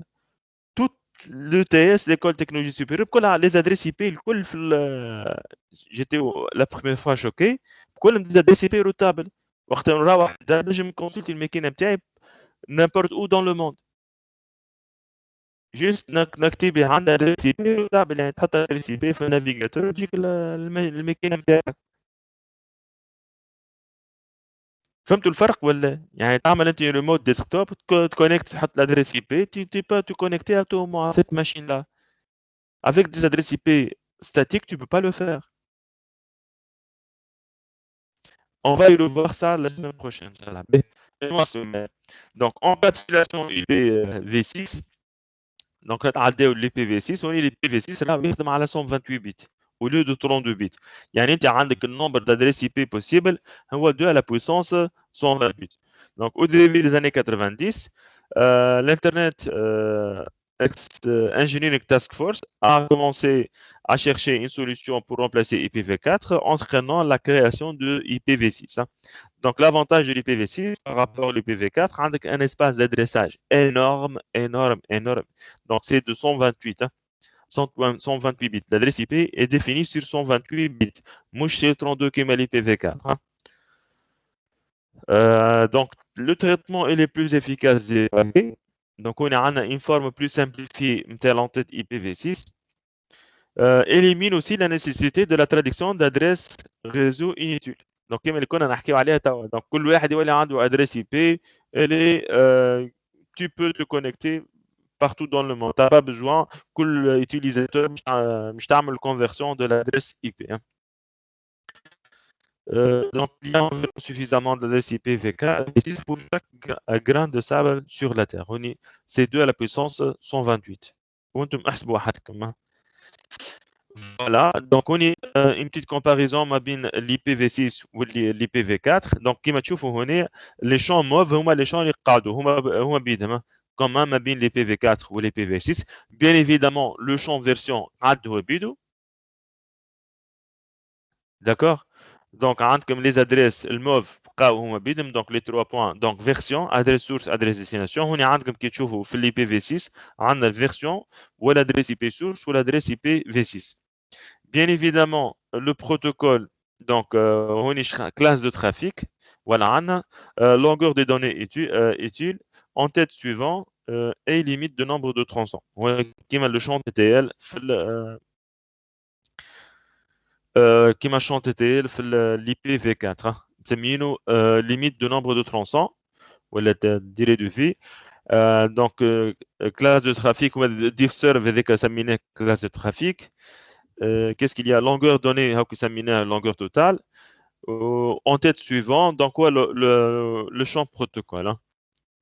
Tout l'ETS, l'école technologie supérieure, كلها les adresses IP الكل في j'étais la première fois choqué. كلهم des adresses IP routables. وقت نروح نجم نكونسلتي الماكينه نتاعي n'importe où dans le monde. جيست نكتبي عندنا ادريس اي بي روتابل، يعني تحط ادريس اي بي في النافيغاتور تجيك الماكينه نتاعك. فهمتوا الفرق ولا؟ يعني تعمل انت ريموت ديسكتوب تكونيكت تحط الادريس اي بي tu peux te connecter à tout moment à cette machine là. Avec des adresses IP statiques, tu peux pas le faire. On va y revoir ça la semaine prochaine. Donc, encapsulation IPv6. Donc, l'IPv6, on est l'IPv6 là, on à la 128 bits au lieu de 32 bits. يعني انت عندك le nombre d'adresses IP possible هو 2 à la puissance 128. Donc, au début des années 90, l'Internet Engineering Task Force a commencé à chercher une solution pour remplacer IPv4, entraînant la création de IPv6. Donc, l'avantage de l'IPv6 par rapport à l'IPv4, c'est un espace d'adressage énorme. Donc, c'est de 128, 128 bits. L'adresse IP est définie sur 128 bits. Moi, c'est 32 qui est l'IPv4. Donc, le traitement est le plus efficace des paquets. Donc, on a une forme plus simplifiée de l'entête IPv6. Élimine aussi la nécessité de la traduction d'adresses réseau inutiles. دونك كيما اللي كنا نحكيو عليها توا. دونك كل واحد يولي عنده ادريس اي بي اللي tu peux te connecter partout dans le monde. Tu n'as pas besoin que l'utilisateur مش تعمل conversion de l'adresse IP. Donc, il y a environ suffisamment d'adresses IPv6 pour chaque grain de sable sur la Terre. C'est 2 à la puissance 128. Voilà, donc on a une petite comparaison avec l'IPv6 ou l'IPv4. Donc, comme tu vois, les champs mauves sont les champs qui sont comme l'IPv4 ou l'IPv6. Bien évidemment, le champ version d'accord. Donc, comme les adresses, le mauve, donc les 3 points, donc version, adresse source, adresse destination. On a comme tu vois, l'IPv6, on a version ou l'adresse IP source ou l'adresse IPv6. Bien évidemment, le protocole, donc on a classe de trafic, voilà, longueur des données utile, en tête suivant et limite de nombre de tronçons. Qui m'a le champ TTL, qui m'a champ TTL, l'IPv4, c'est limite de nombre de tronçons, ou la durée de vie. Donc, classe de trafic, ou diffserve avec sa classe de trafic. Qu'est-ce qu'il y a? Longueur donnée, ça mine longueur totale. En tête suivant, donc quoi le champ protocole. Hein.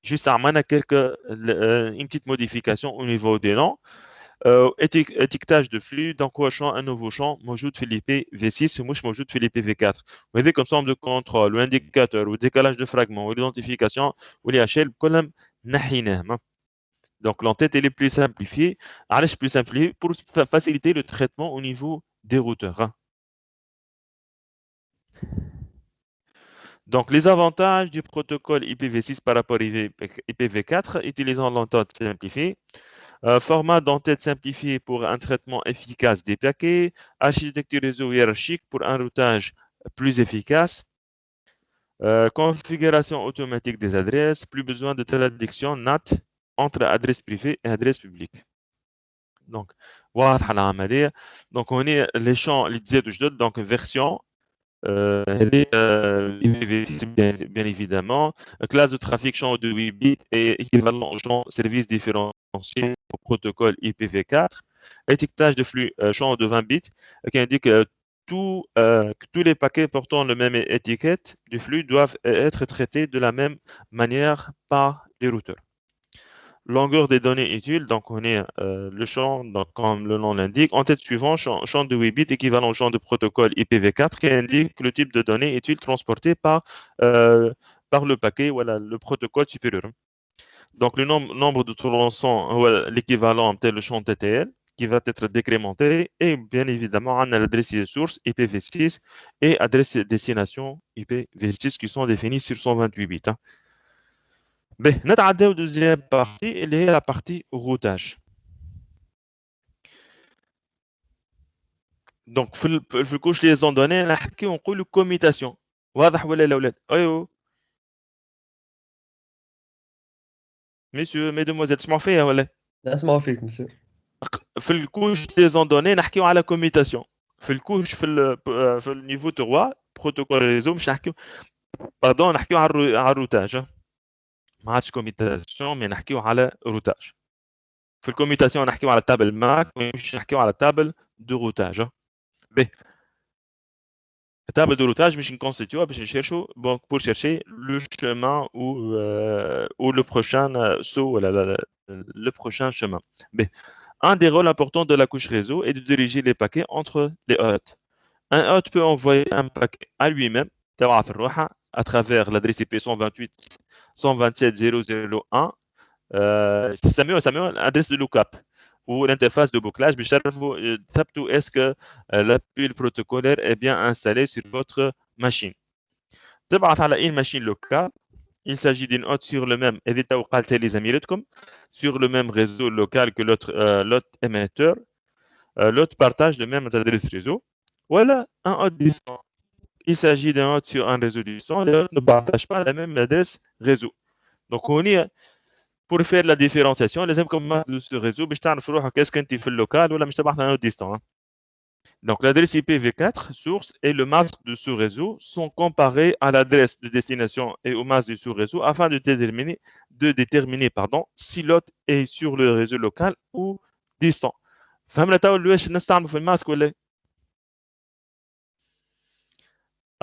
Juste à une petite modification au niveau des noms. Étiquetage de flux, donc quoi un nouveau champ, موجود في l'IPv6 ومش موجود في l'IPv4. وهذه comme somme de contrôle, ou indicateur, ou décalage de fragments, ou l'identification, ou les HL, كلهم نحيناهم. Donc, l'entête, elle est plus simplifiée. Allez, plus simplifiée pour faciliter le traitement au niveau des routeurs. Hein. Donc, les avantages du protocole IPv6 par rapport à IPv4, utilisant l'entête simplifiée. Format d'entête simplifié pour un traitement efficace des paquets. Architecture réseau hiérarchique pour un routage plus efficace. Configuration automatique des adresses. Plus besoin de traduction NAT entre adresse privée et adresse publique. Donc, donc on est les champs les donc version bien évidemment, classe de trafic champ de 8 bits et équivalent au champ service différencié au protocole IPv4, étiquetage de flux champ de 20 bits qui indique que tous les paquets portant la même étiquette du flux doivent être traités de la même manière par les routeurs. Longueur des données utiles, donc on est le champ, donc, comme le nom l'indique. En tête suivant, champ de 8 bits équivalent au champ de protocole IPv4 qui indique le type de données utiles transportées par le paquet, voilà, le protocole supérieur. Donc le nombre de tronçons, voilà, l'équivalent tel le champ TTL qui va être décrémenté et bien évidemment on a l'adresse source IPv6 et adresse destination IPv6 qui sont définis sur 128 bits. Hein. Ben, نتعداو deuxième partie اللي هي la partie routage. Donc في الكوش لي زون دوني نحكيو نقولوا commutation. واضح ولا الاولاد؟ ايوه ميسيو ميدموزيل تسمعوا فيا ولا؟ اسمعوا فيك مسيو. في الكوش لي زون دوني نحكيو على commutation. في الكوش في النيفو 3 بروتوكول ريزو مش نحكيو باردون نحكيو على الروتاج. ما عادش كوميتاسيون مي نحكيو على روتاج. في الكوميتاسيون نحكيو على تابل ماك مش نحكيو على تابل دو روتاج. ب table de routage باش نكونستيتيوها باش نشيرشو donc pour chercher le chemin ou le prochain saut le prochain chemin. B. Un des rôles importants de la couche réseau est de diriger les paquets entre les hôtes. Un hôte peut envoyer un paquet à lui-même à travers l'adresse IP 128.127.0.0.1 ça met l'adresse de lookup ou l'interface de bouclage. Est-ce que l'appel protocolaire est bien installé sur votre machine? Une machine locale. Il s'agit d'une hôte sur le même sur le même réseau local que l'autre émetteur. L'autre partage le même adresse réseau. Voilà un hôte distant. Il s'agit d'un hôte sur un réseau distant. Les hôtes ne partagent pas la même adresse réseau. Donc on est pour faire la différenciation, les comme de ce réseau, qu'est-ce que tu fais le local ou la un autre distant. Donc, l'adresse IPv4 source et le masque de sous-réseau sont comparés à l'adresse de destination et au masque du sous-réseau afin de déterminer si l'hôte est sur le réseau local ou distant. فهمنا تو واش نستعملوا في الماسك ولا؟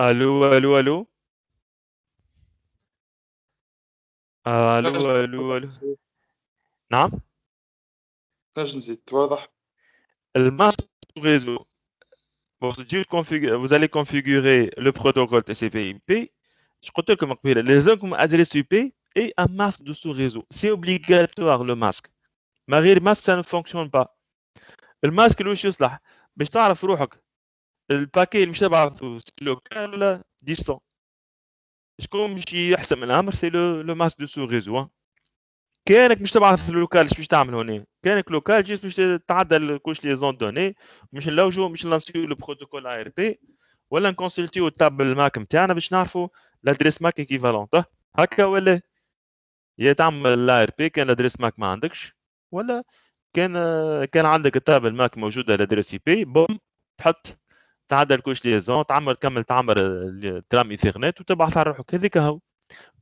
الو الو الو الو الو الو نعم نجم نزيد واضح. الماسك réseau. Vous allez configurer le protocole TCP/IP. Je compte comme les adresses IP et un masque de sous-réseau. C'est obligatoire le masque. ما غير masque ça ne fonctionne pas. الماسك اللي وش يصلح باش تعرف روحك الباكي اللي مش تبعثه لوكال ولا ديستون. شكون باش يحسم الامر سي لو ماسك دو سو-réseau. كانك مش تبعث لوكال باش تعمل هنا كانك لوكال جيت باش تعدل كوش لي زون دوني مش نلوجو مش نلانسيو لو بروتوكول اي ار بي ولا نكونسلتيو التابل ماك نتاعنا باش نعرفوا لادريس ماك ايكيفالونت هكا ولا يا تعمل الاي ار بي كان لادريس ماك ما عندكش ولا كان عندك التابل ماك موجوده لادريس اي بي بوم تحط تعدل كوش لي زون كمل تعمر ترام ايثرنت وتبعث على روحك هذيك هو.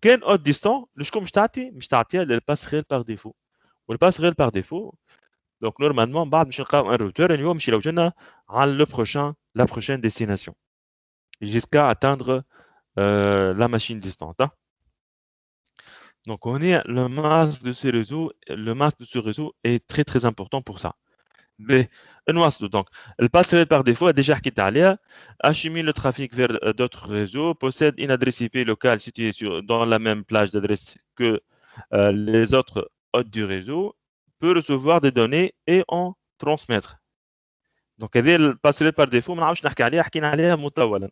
كان اوت ديستون لشكون مش تعطيها للباس ريل باغ ديفو والباس ريل باغ ديفو دونك نورمالمون بعد باش نلقاو ان روتور اليوم باش يلوجنا على لو بروشان لا بروشين ديستيناسيون jusqu'à atteindre la machine distante. Donc on est le masque de ce réseau est très très important pour ça. Mais donc le passerelle par défaut a déjà حكيت عليها achemine le trafic vers d'autres réseaux, possède une adresse IP locale située dans la même plage d'adresse que les autres hôtes du réseau, peut recevoir des données et en transmettre. Donc هذه الباسريل par défaut ما نعاودش نحكي عليها حكينا عليها مطولا.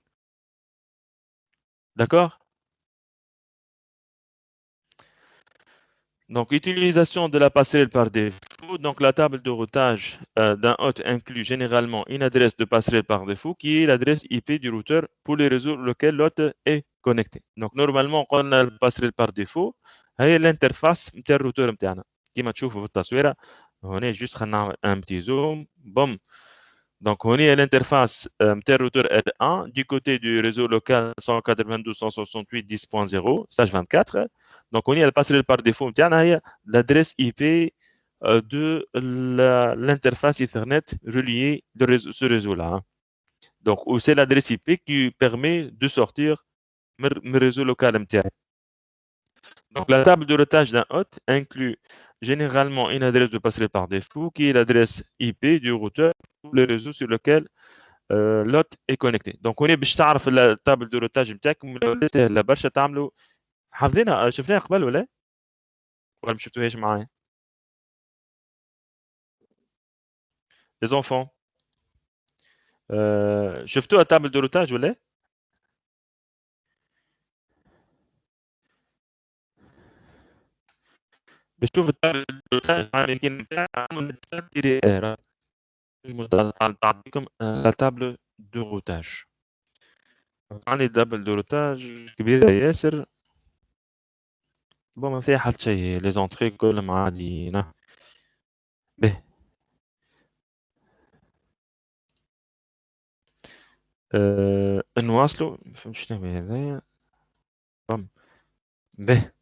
D'accord? Donc, utilisation de la passerelle par défaut. Donc, la table de routage d'un hôte inclut généralement une adresse de passerelle par défaut qui est l'adresse IP du routeur pour les réseaux auxquels l'hôte est connecté. Donc, normalement, quand on a la passerelle par défaut, c'est l'interface de routeur. Comme vous voyez dans التصويرة, on est juste un petit zoom. Boom. Donc, on est à l'interface routeur R1 du côté du réseau local 192.168.10.0, stage 24. Donc, on est à la passerelle par défaut. L'adresse IP de l'interface Ethernet reliée de ce réseau-là. Donc, c'est l'adresse IP qui permet de sortir le réseau local. Donc, la table de routage d'un hôte inclut généralement une adresse de passerelle par défaut qui est l'adresse IP du routeur pour le réseau sur lequel l'hôte est connecté. Donc, on est باش تعرف la table de routage نتاعكم سهله برشا تعملوا حافظينها شفناها قبل ولا ما شفتوهاش معايا les enfants شفتوا la table de routage ولا باش تشوف التابل دو روتاج نعطيكم لا تابل دو روتاج عندي تابل دو روتاج كبيرة ياسر ما فيها حتى شيء لي زونطري كلهم عاديين به نواصلوا فهمت شنو هذايا به.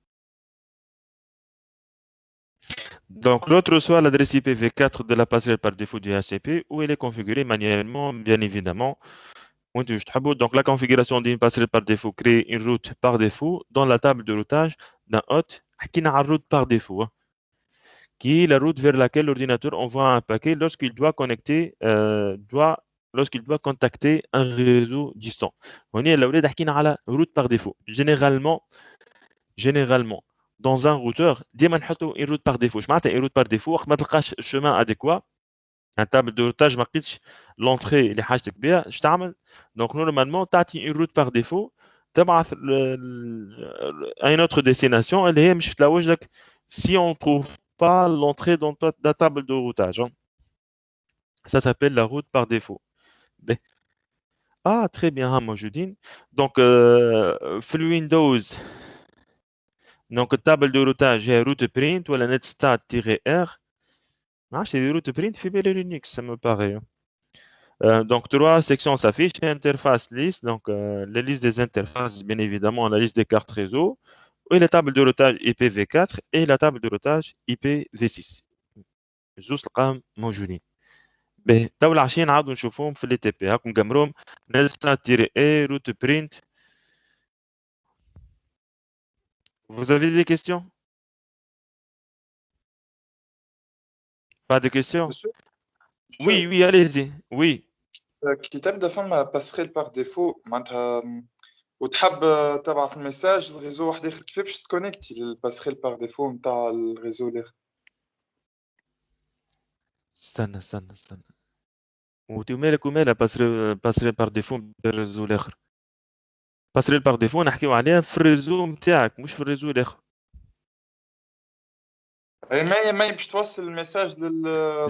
Donc, l'autre reçoit l'adresse IPv4 de la passerelle par défaut du HCP où elle est configurée manuellement, bien évidemment. Donc, la configuration d'une passerelle par défaut crée une route par défaut dans la table de routage d'un hôte qui n'a route par défaut, qui est la route vers laquelle l'ordinateur envoie un paquet lorsqu'il doit contacter un réseau distant. On est là où la route par défaut. Généralement, dans un routeur, ديما نحطوا une route par défaut. معناتها une route par défaut وقت ما تلقاش chemin adéquat, un table de routage ما لقيتش l'entrée اللي حاجتك بها اش تعمل؟ Donc normalement تعطي une route par défaut تبعث à une autre destination اللي هي مش تلوج لك si on trouve pas l'entrée dans ta table de routage. Ça s'appelle la route par défaut. Ah très bien موجودين. Donc في Windows Donc, table de routage, j'ai route print ou la netstat-r. Ah, c'est route print fait Linux, ça me paraît. Donc, 3 sections s'affichent. Interface liste, donc la liste des interfaces, bien évidemment, la liste des cartes réseau, et la table de routage IPv4 et la table de routage IPv6. زوج تلقاهم موجودين. باهي تو العشية نعاودو نشوفوهم في ال TP هاكم نقمروهم نلسا تيري اي روت برينت. Vous avez des questions? Pas de questions? مسيو Oui, oui, allez-y. Oui. كي تبدا فما باسريل باغ ديفو معناتها وتحب تبعث ميساج لريزو واحد اخر كيف باش تكونيكتي للباسريل باغ ديفو نتاع الريزو الاخر؟ استنى. وانت مالك ومالها باسريل باغ ديفو بالريزو الاخر. باسريل باغ ديفو نحكيو عليها في الريزو نتاعك مش في الريزو الاخر. اي ما باش توصل الميساج لا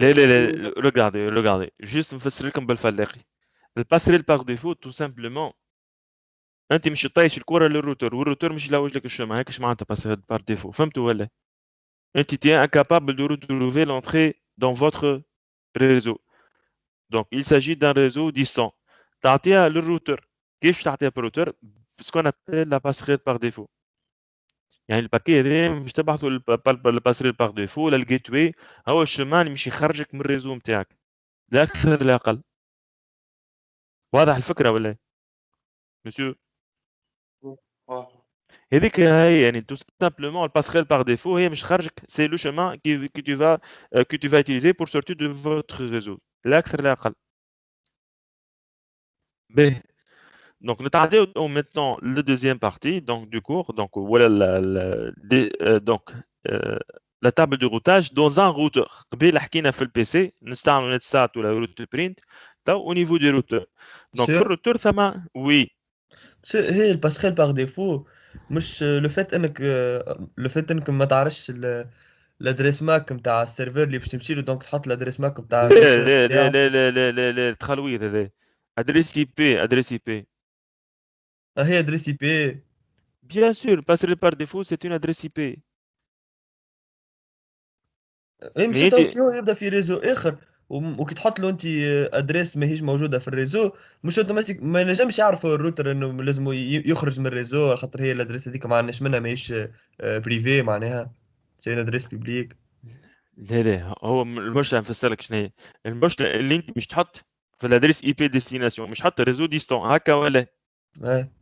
regardez juste نفسر لكم بالفلاقي. الباسريل باغ ديفو تو سامبلومون انت مش طايش الكره للروتور والروتور مش يلوج لك الشمع هيك معناتها باسريل باغ ديفو فهمتوا ولا؟ انت تي incapable de retrouver l'entrée dans votre réseau. Donc il s'agit d'un réseau distant. تعطيها للروتور. كيف تعطيها بالروتور؟ ce qu'on appelle la passerelle par défaut. يعني الباكي هذا مش تبعثوا الباسريل باغ ديفو ولا الجيت واي هو الشمان اللي مش يخرجك من الريزو نتاعك لا اكثر لا اقل. واضح الفكره ولا مسيو؟ هذيك هي يعني tout simplement الباسريل باغ ديفو هي مش خرجك سي لو chemin que tu vas utiliser pour sortir de votre réseau لا اكثر لا اقل. باهي donc نتعداو maintenant le deuxième partie donc du cours donc voilà donc la table de routage dans un routeur. قبيل حكينا في البي نستعملوا نتسات ولا روت برينت. تو au niveau du routeur donc في الروتور ثم oui. هي الباسريل باغ ديفو مش لو فات انك ما تعرفش الادريس ماك نتاع السيرفر اللي باش تمشي له دونك تحط الادريس ماك نتاع لا الروتور لا لا نتاعك. لا لا لا لا لا التخلويط هذا ادريس اي بي هي ادريس اي بي. bien sûr passer par défaut c'est une adresse IP. اي mais مشيت انت هو يبدا في ريزو اخر وكي تحط له انت ادريس ماهيش موجوده في الريزو مش اوتوماتيك ما ينجمش يعرف هو الروتر انه لازم يخرج من الريزو خاطر هي الادريس هذيك ما عندناش منها ماهيش بريفي معناها سي ادريس بيبليك. لا هو المشكله نفسر لك شنو هي المشكله اللي انت مش تحط في الادريس اي بي ديستيناسيون مش حط ريزو ديستون هكا ولا ايه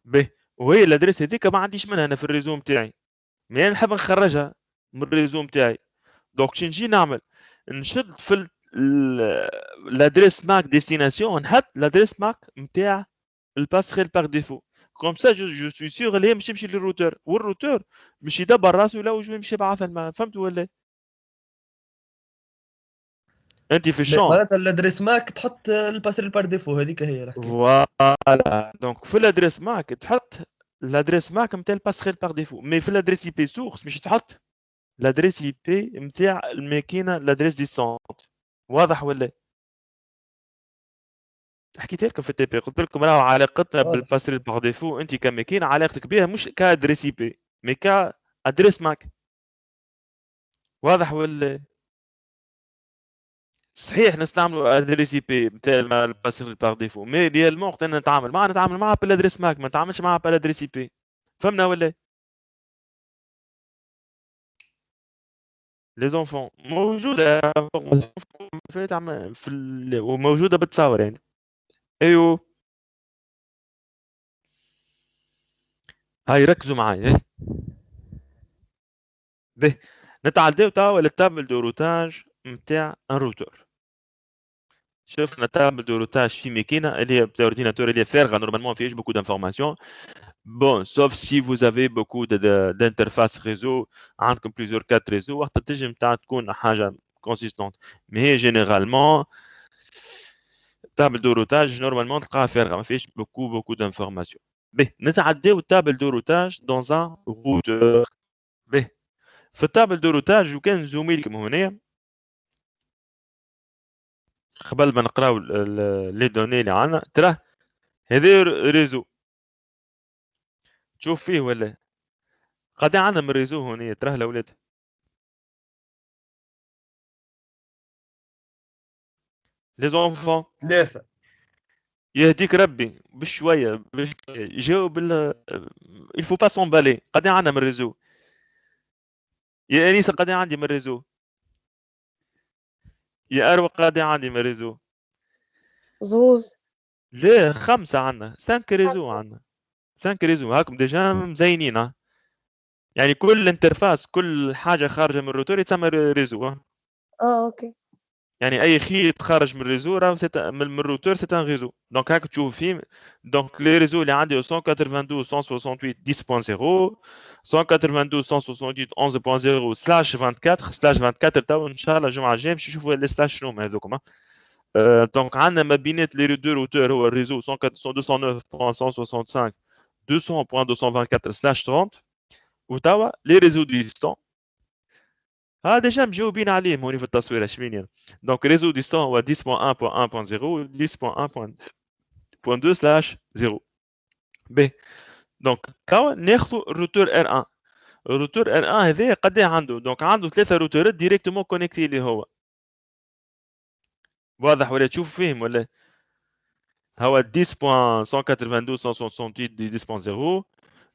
به وهي الادريس هذيك ما عنديش منها انا في الريزو نتاعي مي انا نحب نخرجها من الريزو نتاعي. دونك شنو نجي نعمل نشد في الادريس ماك ديستيناسيون نحط الادريس ماك نتاع الباسريل باغ ديفو كوم سا جو سوي سيغ اللي هي مش تمشي للروتور والروتور مش يدبر راسه ولا وجهه يمشي يبعث الماء. فهمت ولا؟ انت في الشون معناتها الادريس ماك تحط الباسريل بار ديفو هذيك هي الحكايه. فوالا دونك في الادريس ماك تحط الادريس ماك نتاع الباسريل باغ ديفو مي في الادريس اي بي سورس مش تحط الادريس اي بي نتاع الماكينه الادريس ديسونت. واضح ولا؟ حكيت لكم في التي بي قلت لكم راهو علاقتنا واضح. بالباسريل باغ ديفو انت كماكينه علاقتك بها مش كادريس اي بي مي كادريس ماك. واضح ولا؟ صحيح نستعملوا ادريس اي بي نتاع الباسريل باغ ديفو مي ريالمون وقت انا نتعامل معها بالادريس ماك ما نتعاملش معها بالادريس اي بي. فهمنا ولا؟ لي زونفون موجوده وموجوده بتصور يعني. ايوه هاي ركزوا معايا. به نتعداو توا للتابل دو روتاج نتاع ان روتور. شفنا تابل دو روتاج في ماكينه اللي هي بتاع اورديناتور اللي هي فارغه نورمالمون ما فيهاش بوكو دانفورماسيون. Bon, sauf si vous avez beaucoup d'interfaces réseau, عندكم plusieurs cartes réseau, وقت تنجم تكون حاجة consistante. Mais généralement, table de routage, normalement تلقاها فارغة ما فيش beaucoup d'informations. به نتعداو table de routage dans un routeur. به في التابل دو روتاج وكان نزومي لكم هنا قبل ما نقراو لي دوني اللي عندنا ترى هذا ريزو تشوف فيه ولا قاعد عندنا من ريزو هنا تراه الاولاد les enfants ثلاثة يهديك ربي بشويه جاوب il faut pas s'emballer قاعدين عندنا من الريزو يا انيسه قاعدين عندي من الريزو يا اروى قاعدين عندي من الريزو زوز لا 5 عندنا 5 ريزو عندنا 5 ريزو هاكم ديجا مزينين يعني كل انترفاس كل حاجه خارجه من الروتور يتسمى ريزو اوكي يعني اي خيط خارج من الريزو راه من الروتور سي ان ريزو دونك هاك تشوف فيه دونك لي ريزو اللي عندي 192 168 10.0 192 168 11.0 سلاش 24 سلاش 24 تو ان شاء الله الجمعه الجايه باش نشوفوا لي سلاش شنو هذوكم دونك عندنا ما بينات لي دو روتور هو الريزو 209.165 200.224 سلاش 30 وتوا لي ريزو ديستون ديجا مجاوبين عليهم هوني في التصوير اش بين دونك ريزو ديستون هو 10.1.1.0 10.2 سلاش 0 ب دونك توا ناخذوا الروتور ار 1 الروتور ار 1 هذا قد عنده دونك عنده ثلاثه روتورات ديريكتومون كونيكتي اللي هو واضح ولا تشوف فيهم ولا هو 10.192.168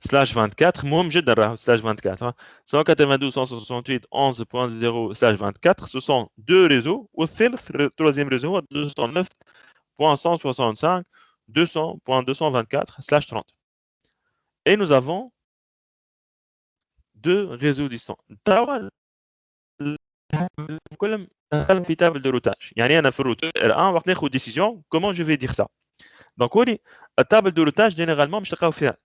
سلاش 24 مهم جدا راهو سلاش 24 192 168 11.0 سلاش 24 ce sont deux réseaux والثالث troisième réseau هو 209.165 200.224 slash 30 et nous avons deux réseaux distants توا كلهم دخلهم في table de routage يعني انا في الروتور R1 وقت ناخذ décision comment je vais dire ça donc ولي التابل دو روتاج جينيرالمون باش تلقاو فيها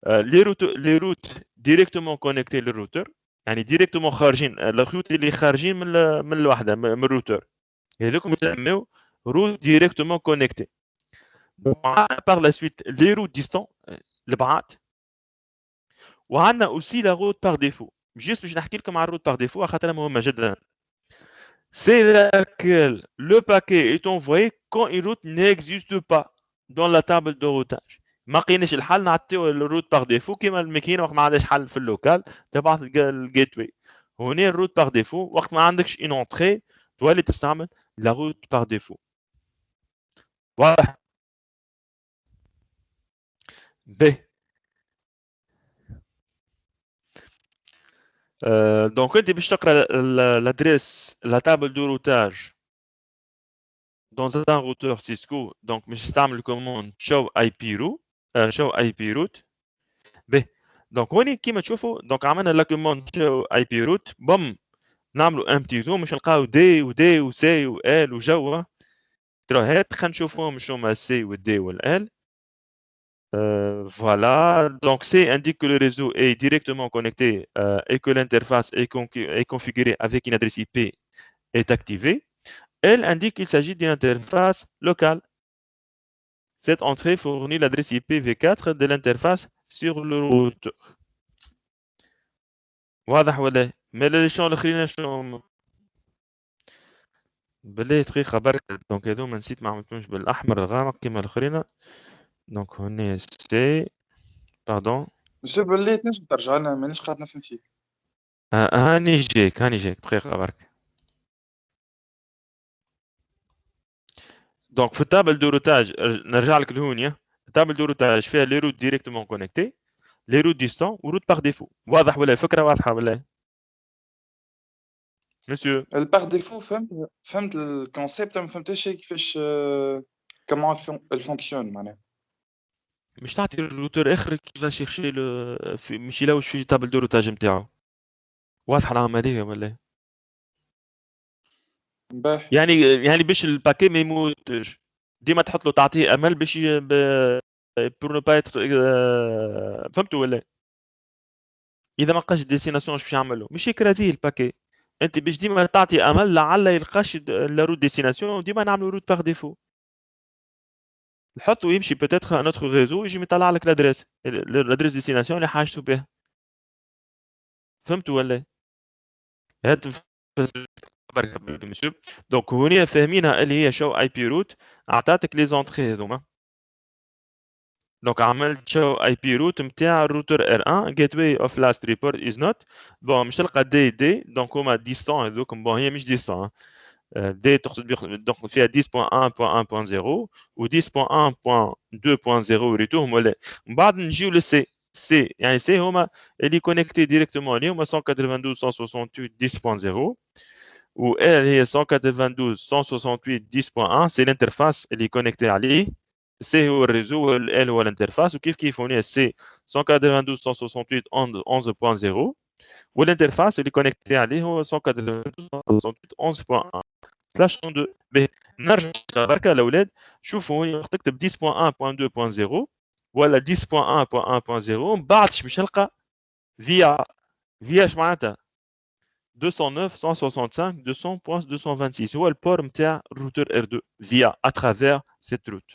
لي روت ديريكتومون كونيكتي للروتور يعني ديريكتومون خارجين الخيوط اللي خارجين من الوحده من الروتور هذوكم يسميو روت ديريكتومون كونيكتي بار لا سويت لي روت ديستون البعاد وعندنا اوسي لا روت بار ديفو جيست باش نحكي لكم على الروت بار ديفو خاطر مهمه جدا c'est laquelle le paquet est envoyé quand une route n'existe pas dans la table de routage. ما لقيناش الحل نعطيو الروت باغ ديفو كيما الماكينه وقت ما عندهاش حل في اللوكال تبعث الجيت واي. هنا الروت باغ ديفو وقت ما عندكش اون اونتري تولي تستعمل لا روت باغ ديفو. واضح؟ ب دونك انت باش تقرا l'adresse la table de routage dans un routeur Cisco donc باش تستعمل الكوموند show IP route show IP route ب دونك هوني كيما تشوفوا دونك عملنا لا كوموند show IP route بوم نعملوا ان بتي زوم باش نلقاو دي ودي وسي وال وجو ترى هات خلينا نشوفوهم شنو هما السي والدي والال voilà donc C indique que le réseau est directement connecté et que l'interface est configurée avec une adresse IP est activée. Elle indique qu'il s'agit d'une interface locale. Cette entrée fournit l'adresse IPv4 de l'interface sur le routeur. واضح ولا ما شنو الاخرين شنو بالله دقيقة برك دونك هذوما نسيت ما عملتهمش بالاحمر الغامق كيما الاخرين دونك هنا سي باردون مسيو بالله تنجم ترجع لنا مانيش قاعد نفهم فيك. هاني جيك دقيقة برك. دونك في التابل دو روتاج نرجع لك لهونيا التابل دو روتاج فيها لي روت ديريكتومون كونيكتي لي روت ديستون وروت باغ ديفو. واضح ولا الفكرة واضحة ولا مسيو؟ الباغ ديفو فهمت الكونسيبت ما فهمتش كيفاش كومون الفونكسيون معناها. مش تعطي الروتور اخر كيفاش يخشي مش يلوش في التابل دو روتاج نتاعو. واضحة العملية ولا باهي يعني باش الباكي ما يموتش ديما تحط له تعطيه امل باش بور نو با فهمتوا ولا اذا ما لقاش ديستيناسيون باش يعملوا مش كرازي الباكي انت باش ديما تعطي امل لعل يلقاش لا روت ديستيناسيون ديما نعملوا روت باغ ديفو نحطوا يمشي بوتيتر ان اوتر ريزو يجي يطلع لك لادريس ديستيناسيون اللي حاجته بها. فهمتوا ولا هاد مسيو دونك هنا فاهمينها اللي هي شو اي بي روت عطاتك لي زونطري هذوما دونك عملت شو اي بي روت نتاع الروتر R1 gateway of last report is not بون مش تلقى دي دونك هما ديستون هذوك بون هي مش ديستون D donc فيها 10.1.1.0 و 10.1.2.0 وريتوهم ولا من بعد نجيو للسي سي يعني سي هما اللي كونيكتي ديريكتومون اللي هما 192.168.10.0 و ال هي 192.168.10.1 سي الانترفاس اللي كونيكتي عليه سي هو الريزو وال هو الانترفاس وكيف كيف هنا سي 192.168.11.0 والانترفاس اللي كونيكتي عليه هو 192.168.11.1 سلاش 32 باهي نرجع بركا الاولاد شوفوا وقت تكتب 10.1.2.0 ولا 10.1.1.0 من بعد باش نلقى فيا اش معناتها 209.165.200.226 هو البور نتاع الروتور R2 فيا اترافير سيت روت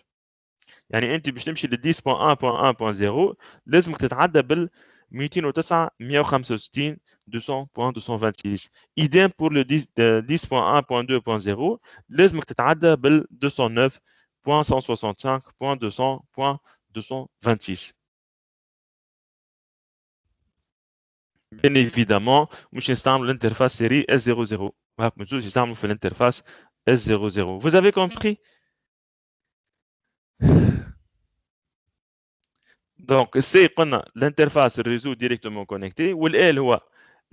يعني انت باش تمشي ل 10.1.1.0 لازمك تتعدى بال 209.165.200.226 idem pour le 10.1.2.0 لازمك تتعدى بال 209.165.200.226 bien évidemment مش نستعمل الانترفاس série S00 هاك مجوز يستعملوا في الانترفاس S00 vous avez compris Donc, c'est l'interface réseau directement connecté ou L هو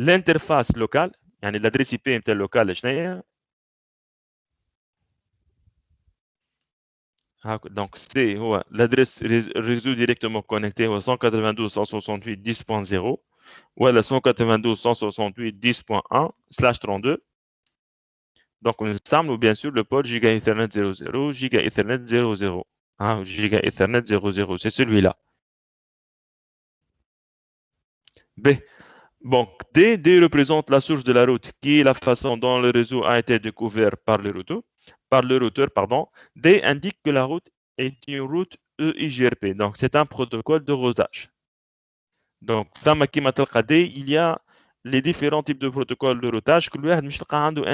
l'interface locale يعني l'adresse IP نتاع اللوكال شنو هي donc c'est هو l'adresse réseau directement connecté هو 192.168.10.0 ولا 192.168.10.1/32 donc نستعملوا bien sûr le port giga ethernet 00 giga ethernet 00 giga ethernet 00 c'est celui-là. B. Donc, D représente la source de la route, qui est la façon dont le réseau a été découvert par le routeur. D indique que la route est une route EIGRP. Donc, c'est un protocole de routage. Donc, dans D, il y a les différents types de protocoles de routage que lui a un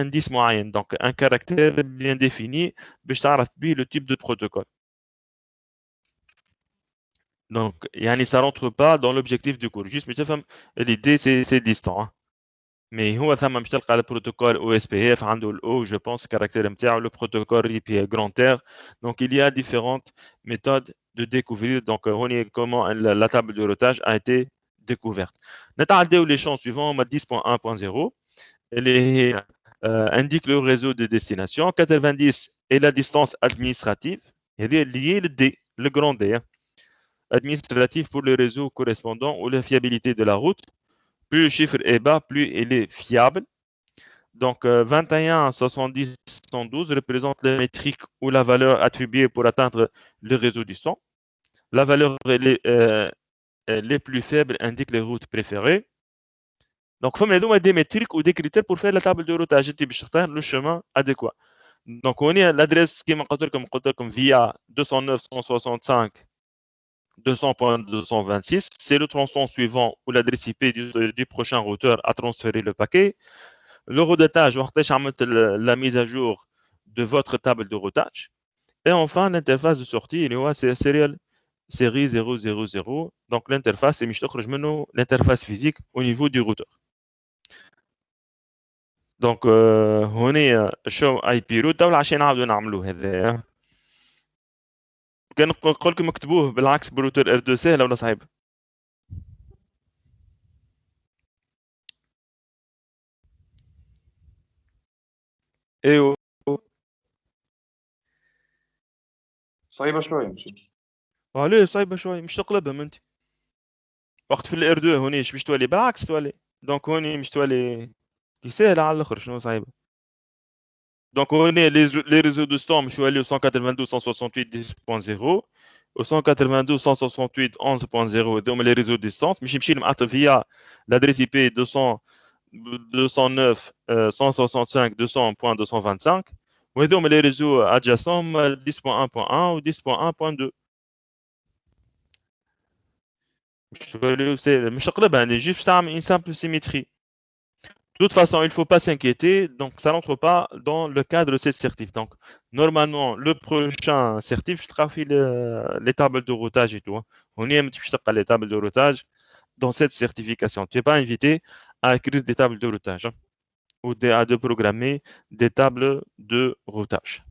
indice moyen, donc un caractère bien défini, le type de protocole. Donc, yani, ça ne rentre pas dans l'objectif du cours. Juste, l'idée, c'est distant. Mais هو ثم مش تلقى البروتوكول OSPF عنده الO je pense caractère نتاعو le protocole RIP grand R. Donc il y a différentes méthodes de découvrir donc هوني comment la table de routage a été découverte. نتعداو les champs suivants 10.1.0 اللي indique le réseau de destination 90 est la distance administrative هذه liée le D le grand D administratif pour le réseau correspondant ou la fiabilité de la route. Plus le chiffre est bas, plus il est fiable. Donc, 21, 70, 112 représente la métrique ou la valeur attribuée pour atteindre le réseau distant. La valeur les plus faibles indique les routes préférées. Donc, il faut des métriques ou des critères pour faire la table de routage. Le chemin adéquat. Donc, on a l'adresse qui m'a comme via 209.165. 200.226, c'est le tronçon suivant où l'adresse IP du prochain routeur a transféré le paquet. Le routage, la mise à jour de votre table de routage. Et enfin, l'interface de sortie, c'est série 000. Donc, l'interface, c'est l'interface physique au niveau du routeur. Donc, on est show IP route. كان نقول لكم اكتبوه بالعكس بروتر R2 سهله ولا صعيبه؟ ايوه صعيبه شويه ماشي عليه صعيبه شويه مش تقلبهم انت وقت في الار 2 هونيش مش تولي بالعكس تولي دونك هوني مش تولي سهله على الاخر شنو صعيبه دونك هوني لي ريزو دو ستورم شو يوليو 192.168.10.0 و 192.168.11.0 هذوما لي ريزو ديستانس مش يمشي معطل فيها l'adresse IP 209.165.200.225 وهذوما لي ريزو adjacents 10.1.1 و 10.1.2 مش تقلبها يعني juste باش تعمل une simple symétrie. De toute façon, il ne faut pas s'inquiéter, donc ça n'entre pas dans le cadre de cette certif. Donc, normalement, le prochain certif, je travaille les tables de routage et tout. On y aime les tables de routage dans cette certification. Tu n'es pas invité à écrire des tables de routage. ou de programmer des tables de routage.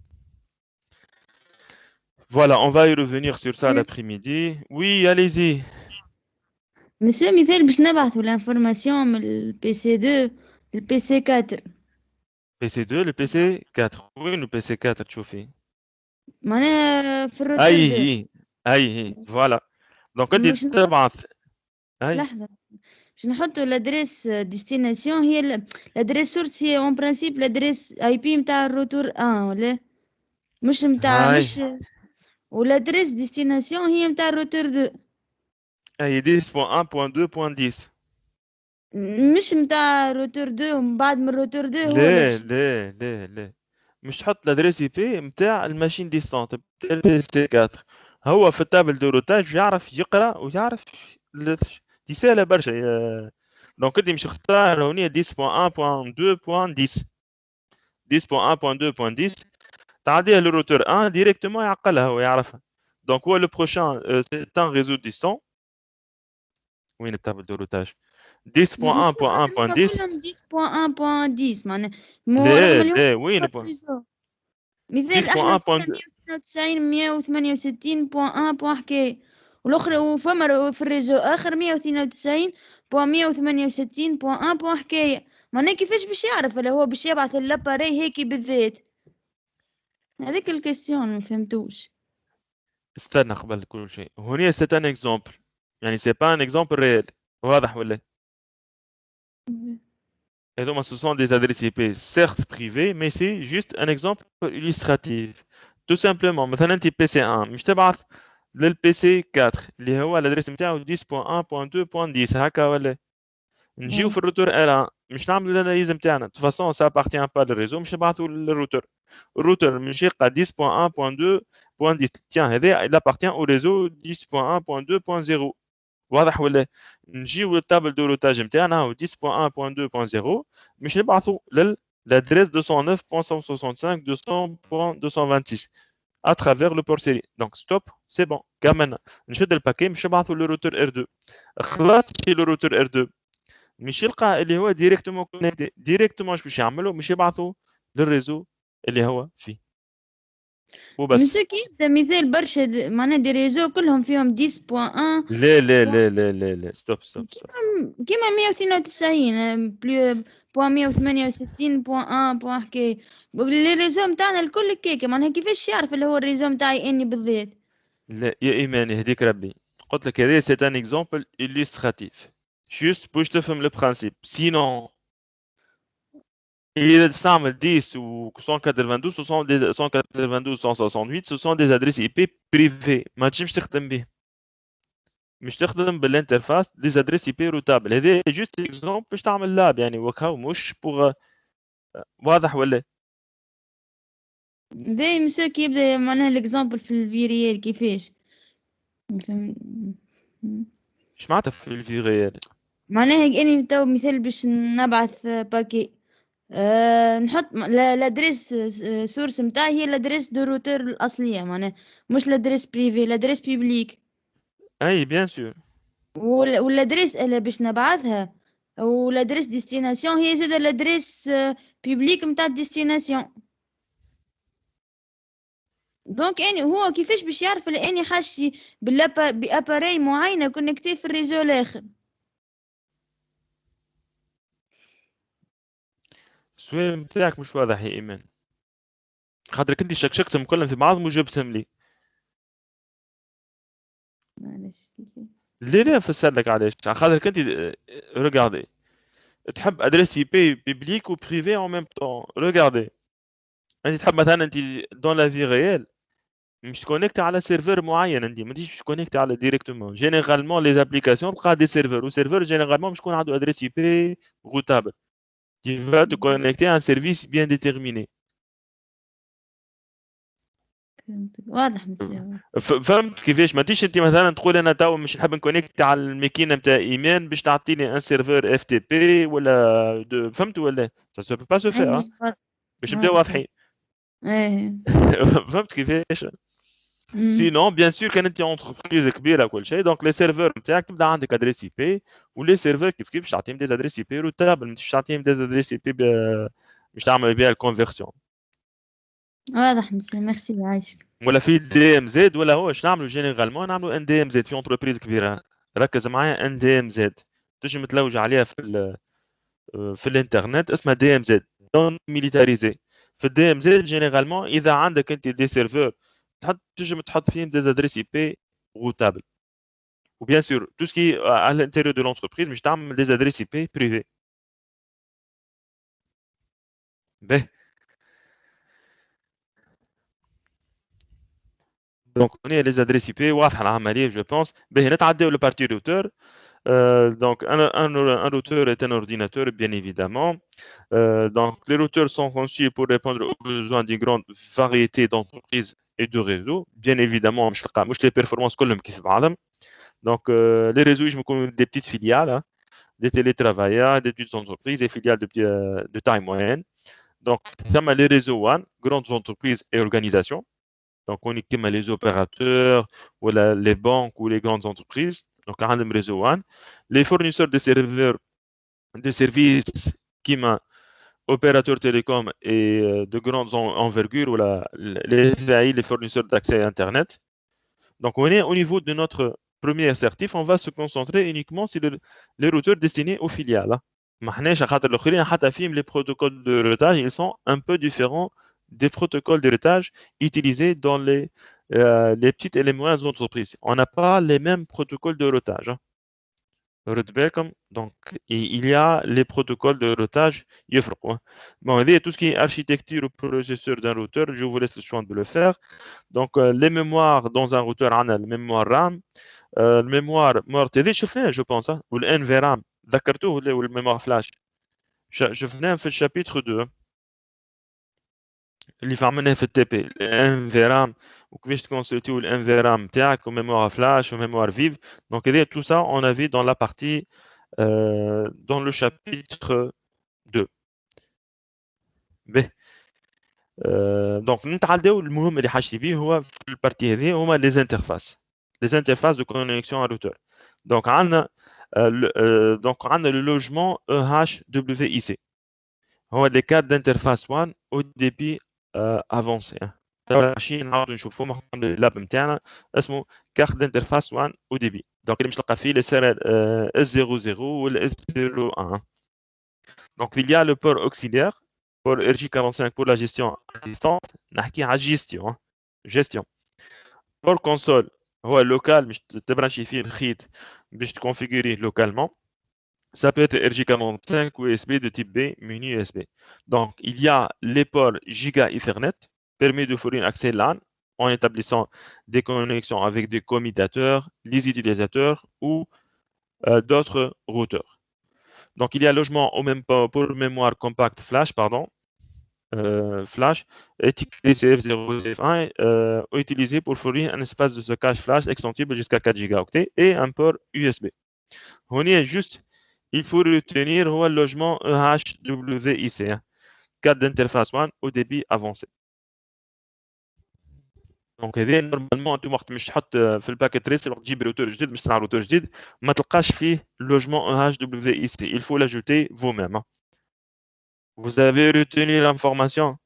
Voilà, on va y revenir sur ça l'après-midi. Oui, allez-y. Monsieur مثال باش نبعثوا l'information من البي سي 2 للبي سي 4 PC2 le PC4 وين le PC4 تشوفي معناها في الروتر اي فوالا دونك انت تبعث لحظه باش نحطوا الادريس ديستيناسيون هي الادريس سورس هي اون برانسيب الادريس اي بي نتاع الروتور 1 ولا مش نتاع مش والادريس ديستيناسيون هي نتاع الروتور 2 اي 10.1.2.10 مش نتاع روتور 2 ومن بعد من روتور 2 هو لا مش تحط الادريس اي بي نتاع الماشين ديستونت نتاع البي سي 4 هو في التابل دو روتاج يعرف يقرا ويعرف دي سهله برشا دونك انت مش تختار هونيا 10.1.2.10 10.1.2.10 تعديها للروتور 1 ديريكتومون يعقلها ويعرفها دونك هو لو بروشان سي ان ريزو ديستون وين التابل دو روتاج 10.1.1.10 كلهم 10.1.10 معناها لا وين مثال احنا 192 168.1 حكايه والاخرى وفما في الريزو اخر 192.168.1 حكايه معناها كيفاش باش يعرف ولا هو باش يبعث لاباري هيك بالذات هذيك الكيستيون ما فهمتوش استنى قبل كل شيء هنا سي ان اكزامبل يعني سي با ان اكزامبل ريال واضح ولا Et donc, ce sont des adresses IP, certes privées, mais c'est juste un exemple illustratif. Tout simplement, مثلا انت PC1 مش تبعث للPC 4 اللي هو الادريس نتاعو 10.1.2.10 هكا ولا نجيو في الروتور L1 مش نعملوا الاناليز نتاعنا de toute façon ça appartient pas للريزو مش نبعثوا للروتور الروتور مش يلقى 10.1.2.10 tiens هذا il appartient au réseau 10.1.2.0 واضح ولا نجيو للتابل دو روتاج نتاعنا هو 10.1.2.0 مش نبعثوا للادريس 209.165.200.226 à travers le port série donc stop c'est bon كملنا نشد الباكي مش نبعثوا للروتور R2 خلاص في الروتور R2 مش يلقى اللي هو ديريكتومون كونيكتي ديريكتومون باش يعملوا مش يبعثوا للريزو اللي هو فيه وبس مش اكيد مثال برشا معناها دي ريزو كلهم فيهم 10.1 لا ستوب كيما 192 بلو بوان 168 بوان حكايه لي ريزو نتاعنا الكل كيكه معناها كيفاش يعرف اللي هو الريزو نتاعي اني بالذات لا يا ايماني هديك ربي قلت لك هذا سي ان اكزامبل illustratif juste باش تفهم لو برانسيب سينون إذا تستعمل 10 و 192 ce sont des 192 168 ce sont des adresses IP privées ما تنجمش تخدم به مش تخدم بالانترفاس دي ادريس اي بي روتابل هذا جوست اكزامبل باش تعمل لاب يعني وكاو مش بوغ واضح ولا زي مسو كي يبدا معناها الاكزامبل في الفيريال كيفاش اش معناتها في الفي ريال معناها اني تو مثال باش نبعث باكي نحط الادريس سورس نتاعي هي الادريس دو روتور الاصليه معناها مش الادريس بريفي الادريس بيبليك اي بيان سور والادريس اللي باش نبعثها والادريس ديستيناسيون هي زاد الادريس بيبليك نتاع الديستيناسيون دونك اني هو كيفاش باش يعرف اني حاجتي باباري معينه كونكتي في الريزو الاخر السؤال نتاعك مش واضح يا ايمان خاطر كنت شكشكتهم كلهم في بعضهم وجبتهم لي معلش لا نفسر لك علاش خاطر كنت ريغاردي تحب ادريس اي بي بيبليك و بريفي en même temps ريغاردي انت تحب مثلا انت دون لا في ريال مش تكونيكت على سيرفر معين انت ما تجيش تكونيكت على ديريكتومون جينيرالمون لي زابليكاسيون تلقى دي سيرفر وسيرفر جينيرالمون مش يكون عنده ادريس اي بي روتابل tu vas te connecter à un service bien déterminé واضح مسيو فهمت كيفاش ما تيش انت مثلا تقول انا تو مش نحب نكونيكت على الماكينه نتاع ايمان باش تعطيني ان سيرفر اف تي بي ولا فهمت ولا سا بو با سو فير باش نبداو واضحين ايه فهمت كيفاش Sinon, bien sûr, quand tu es une entreprise كبيرة كل شيء, donc les serveurs نتاعك تبدا عندك adresse IP و les serveurs كيف باش تعطيهم des adresses IP routables, مش تعطيهم des adresses IP باش تعمل بها الكونفرسيون. واضح ميرسي عايشك. ولا في دي ام زد ولا هو اش نعملوا جينيرالمون نعملوا ان دي ام زد في انتربريز كبيره. ركز معايا ان دي ام زد تنجم تلوج عليها في الانترنت اسمها دي ام زد دون ميليتاريزي. في الدي ام زد جينيرالمون اذا عندك انت دي سيرفور تنجم تحط فيهم دي ادريس اي بي روتابل. وبيان سور تو سكي على الانتيريور دو لونتربريز مش تعمل دي ادريس اي بي بريفي. باهي دونك هنا لي ادريس اي بي واضحه العمليه جو بونس. باهي نتعداو لبارتي روتور. Donc, un routeur est un ordinateur, bien évidemment. Donc, les routeurs sont conçus pour répondre aux besoins d'une grande variété d'entreprises et de réseaux. Bien évidemment, les performances qui se valent. Donc, les réseaux, je me connais des petites filiales, hein, des télétravailleurs, des petites entreprises et filiales de taille moyenne. Donc, ça m'a les réseaux one, grandes entreprises et organisations. Donc, on est comme les opérateurs ou les banques ou les grandes entreprises. Donc, un réseau one. Les fournisseurs de serveurs, de services qui m'a opérateurs télécom et de grandes envergures ou les FAI, les fournisseurs d'accès à Internet. Donc, on est au niveau de notre premier assertif, on va se concentrer uniquement sur les routeurs destinés aux filiales. Les protocoles de routage, ils sont un peu différents des protocoles de routage utilisés dans les petites et les moyennes entreprises. On n'a pas les mêmes protocoles de routage. Donc, il y a les protocoles de routage. Bon, tout ce qui est architecture ou processeur d'un routeur, je vous laisse le choix de le faire. Donc, les mémoires dans un routeur, on a la mémoire RAM, la mémoire morte, je pense, ou le NVRAM, d'accord, ou le mémoire flash. Je venais في الشابيتر 2 اللي فهمناه في التي بي الان في رام وكيفاش تكونسلتيو الان في رام تاعك وميموار فلاش وميموار فيف. دونك هذه tout ça on a vu dans la partie dans le chapitre 2. باهي دونك نتعداو المهم اللي حاجتي بيه هو في البارتي هذه هما لي انترفاس دو كونيكسيون روتور. دونك عندنا le logement EHWIC. هو des cartes d'interface 1 au débit avancé. ماشي نعاودو نشوفو اللاب نتاعنا اسمه carte d'interface 1 au débit. دونك اللي مش تلقى فيه لي سير S00 ولا S01. Donc il y a le port auxiliaire pour RJ45 pour la gestion à distance. نحكي على gestion. Port console هو local باش تبرانشي فيه الخيط باش تكونفيغوريه localement. Ça peut être RJ45 ou USB de type B, menu USB. Donc, il y a les ports Giga Ethernet, permet de fournir accès LAN en établissant des connexions avec des commutateurs, les utilisateurs ou d'autres routeurs. Donc, il y a logement au même pour mémoire compact flash, flash, étiqueté CF0CF1, utilisé pour fournir un espace de stockage flash extensible jusqu'à 4 gigaoctets et un port USB. On y est juste. Il faut retenir le logement EHWIC, carte d'interface 1 au débit avancé. Donc, normalement, tu مش تحط في الباكيت تريس وقت تجيب روتور جديد باش تصنع روتور جديد ما تلقاش فيه logement EHWIC. Il faut l'ajouter vous-même. Vous avez retenu l'information.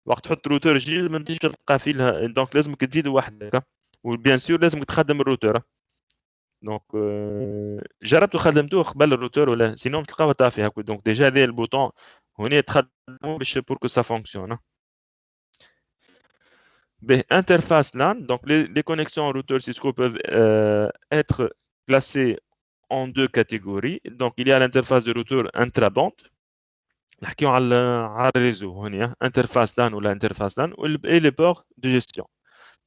وقت تحط روتور جديد ما تجيش تلقى فيه دونك لازمك تزيد وحدك وبيان سور لازمك تخدم الروتور. دونك جربتوا خدمتوه قبل الروتور ولا سينو تلقاوها طافي هكا. دونك ديجا هذا البوطون هنا تخدموا باش pour que ça fonctionne. Interface LAN, donc les connexions routeur Cisco peuvent être classées en deux catégories. Donc il y a l'interface de routeur intraband. نحكيو على الريزو هنا interface LAN ou l'interface LAN et les ports de gestion.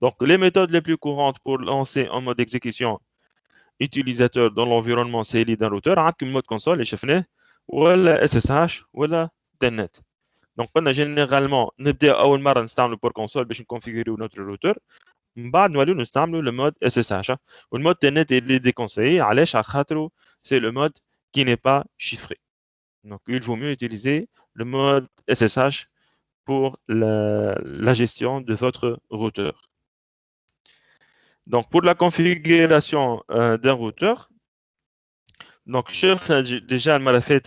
Donc les méthodes les plus courantes pour lancer en mode exécution utilisateur dans l'environnement CLI d'un routeur عندك mode console اللي شفناه ولا SSH ولا telnet. Donc قلنا généralement نبدا اول مره نستعملوا بور كونسول باش نكونفيغوريو نوتر روتور من بعد نوليو نستعملوا le mode SSH والمود telnet اللي déconseillé علاش على خاطر c'est le mode qui n'est pas chiffré. Donc il vaut mieux utiliser le mode SSH pour la gestion de votre routeur. Donc pour la configuration d'un routeur, donc déjà elle m'a fait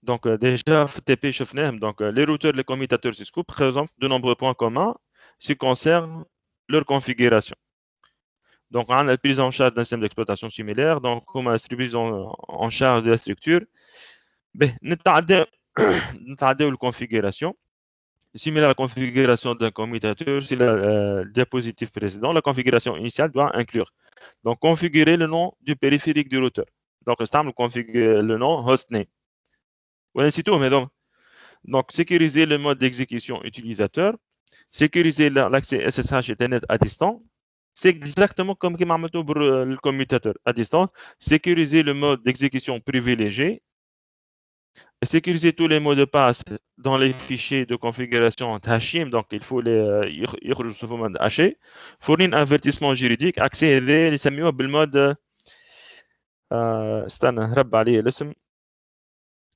donc déjà FTP شفناهم donc les routeurs les commutateurs Cisco présentent de nombreux points communs qui concernent leur configuration. Donc on a la prise en charge d'un système d'exploitation similaire, donc on a la prise en charge de la structure. Ben, نتعداو الconfiguration. Similaire à la configuration d'un commutateur, c'est la diapositive précédente, la configuration initiale doit inclure. Donc, configurer le nom du périphérique du routeur. Donc, on configure le nom hostname. Voilà, c'est tout, mesdames. Donc, sécuriser le mode d'exécution utilisateur, sécuriser l'accès SSH Ethernet à distance. C'est exactement comme le commutateur à distance. Sécuriser le mode d'exécution privilégié. Sécuriser tous les mots de passe dans les fichiers de configuration Hashim, donc il faut les يخرجوا sous forme hachée. Fournir un avertissement juridique, accéder اللي يسميوه بالمود استنى هرب عليه الاسم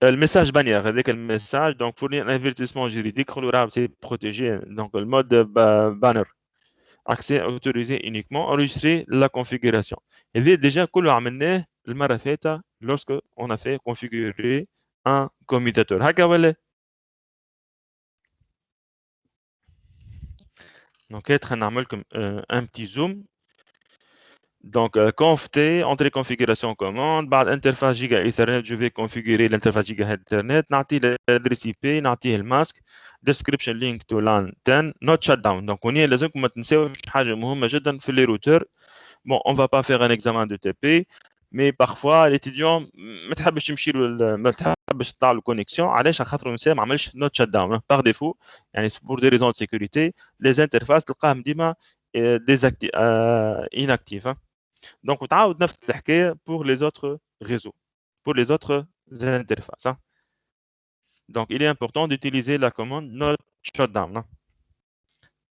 الميساج بانيير هذاك الميساج donc fournir un avertissement juridique c'est protégé donc le mode banner accès autorisé uniquement enregistrer la configuration. Et déjà كله عملناه المره فاتت lorsque on a fait configurer un commutateur. هكا ولا donc être نعمل لكم un petit zoom. Donc conf t entrée configuration commande بعد interface giga ethernet je vais configurer l'interface giga ethernet نعطي l'adresse IP نعطيه الماسك description link to LAN 10 not shutdown. donc هنا لازمكم ما تنساوش حاجه مهمه جدا في les routeurs. Bon, on va pas faire un examen de TP, mais parfois l'étudiant ما تحبش تمشي له ما تحبش تطلع له كونيكسيون علاش على خاطر الانسان ما عملش نوت شات داون باغ ديفو يعني pour des raisons de sécurité les interfaces تلقاهم ديما inactifs. Donc وتعاود نفس الحكايه pour les autres réseaux pour les autres interfaces. Donc il est important d'utiliser la commande not shutdown.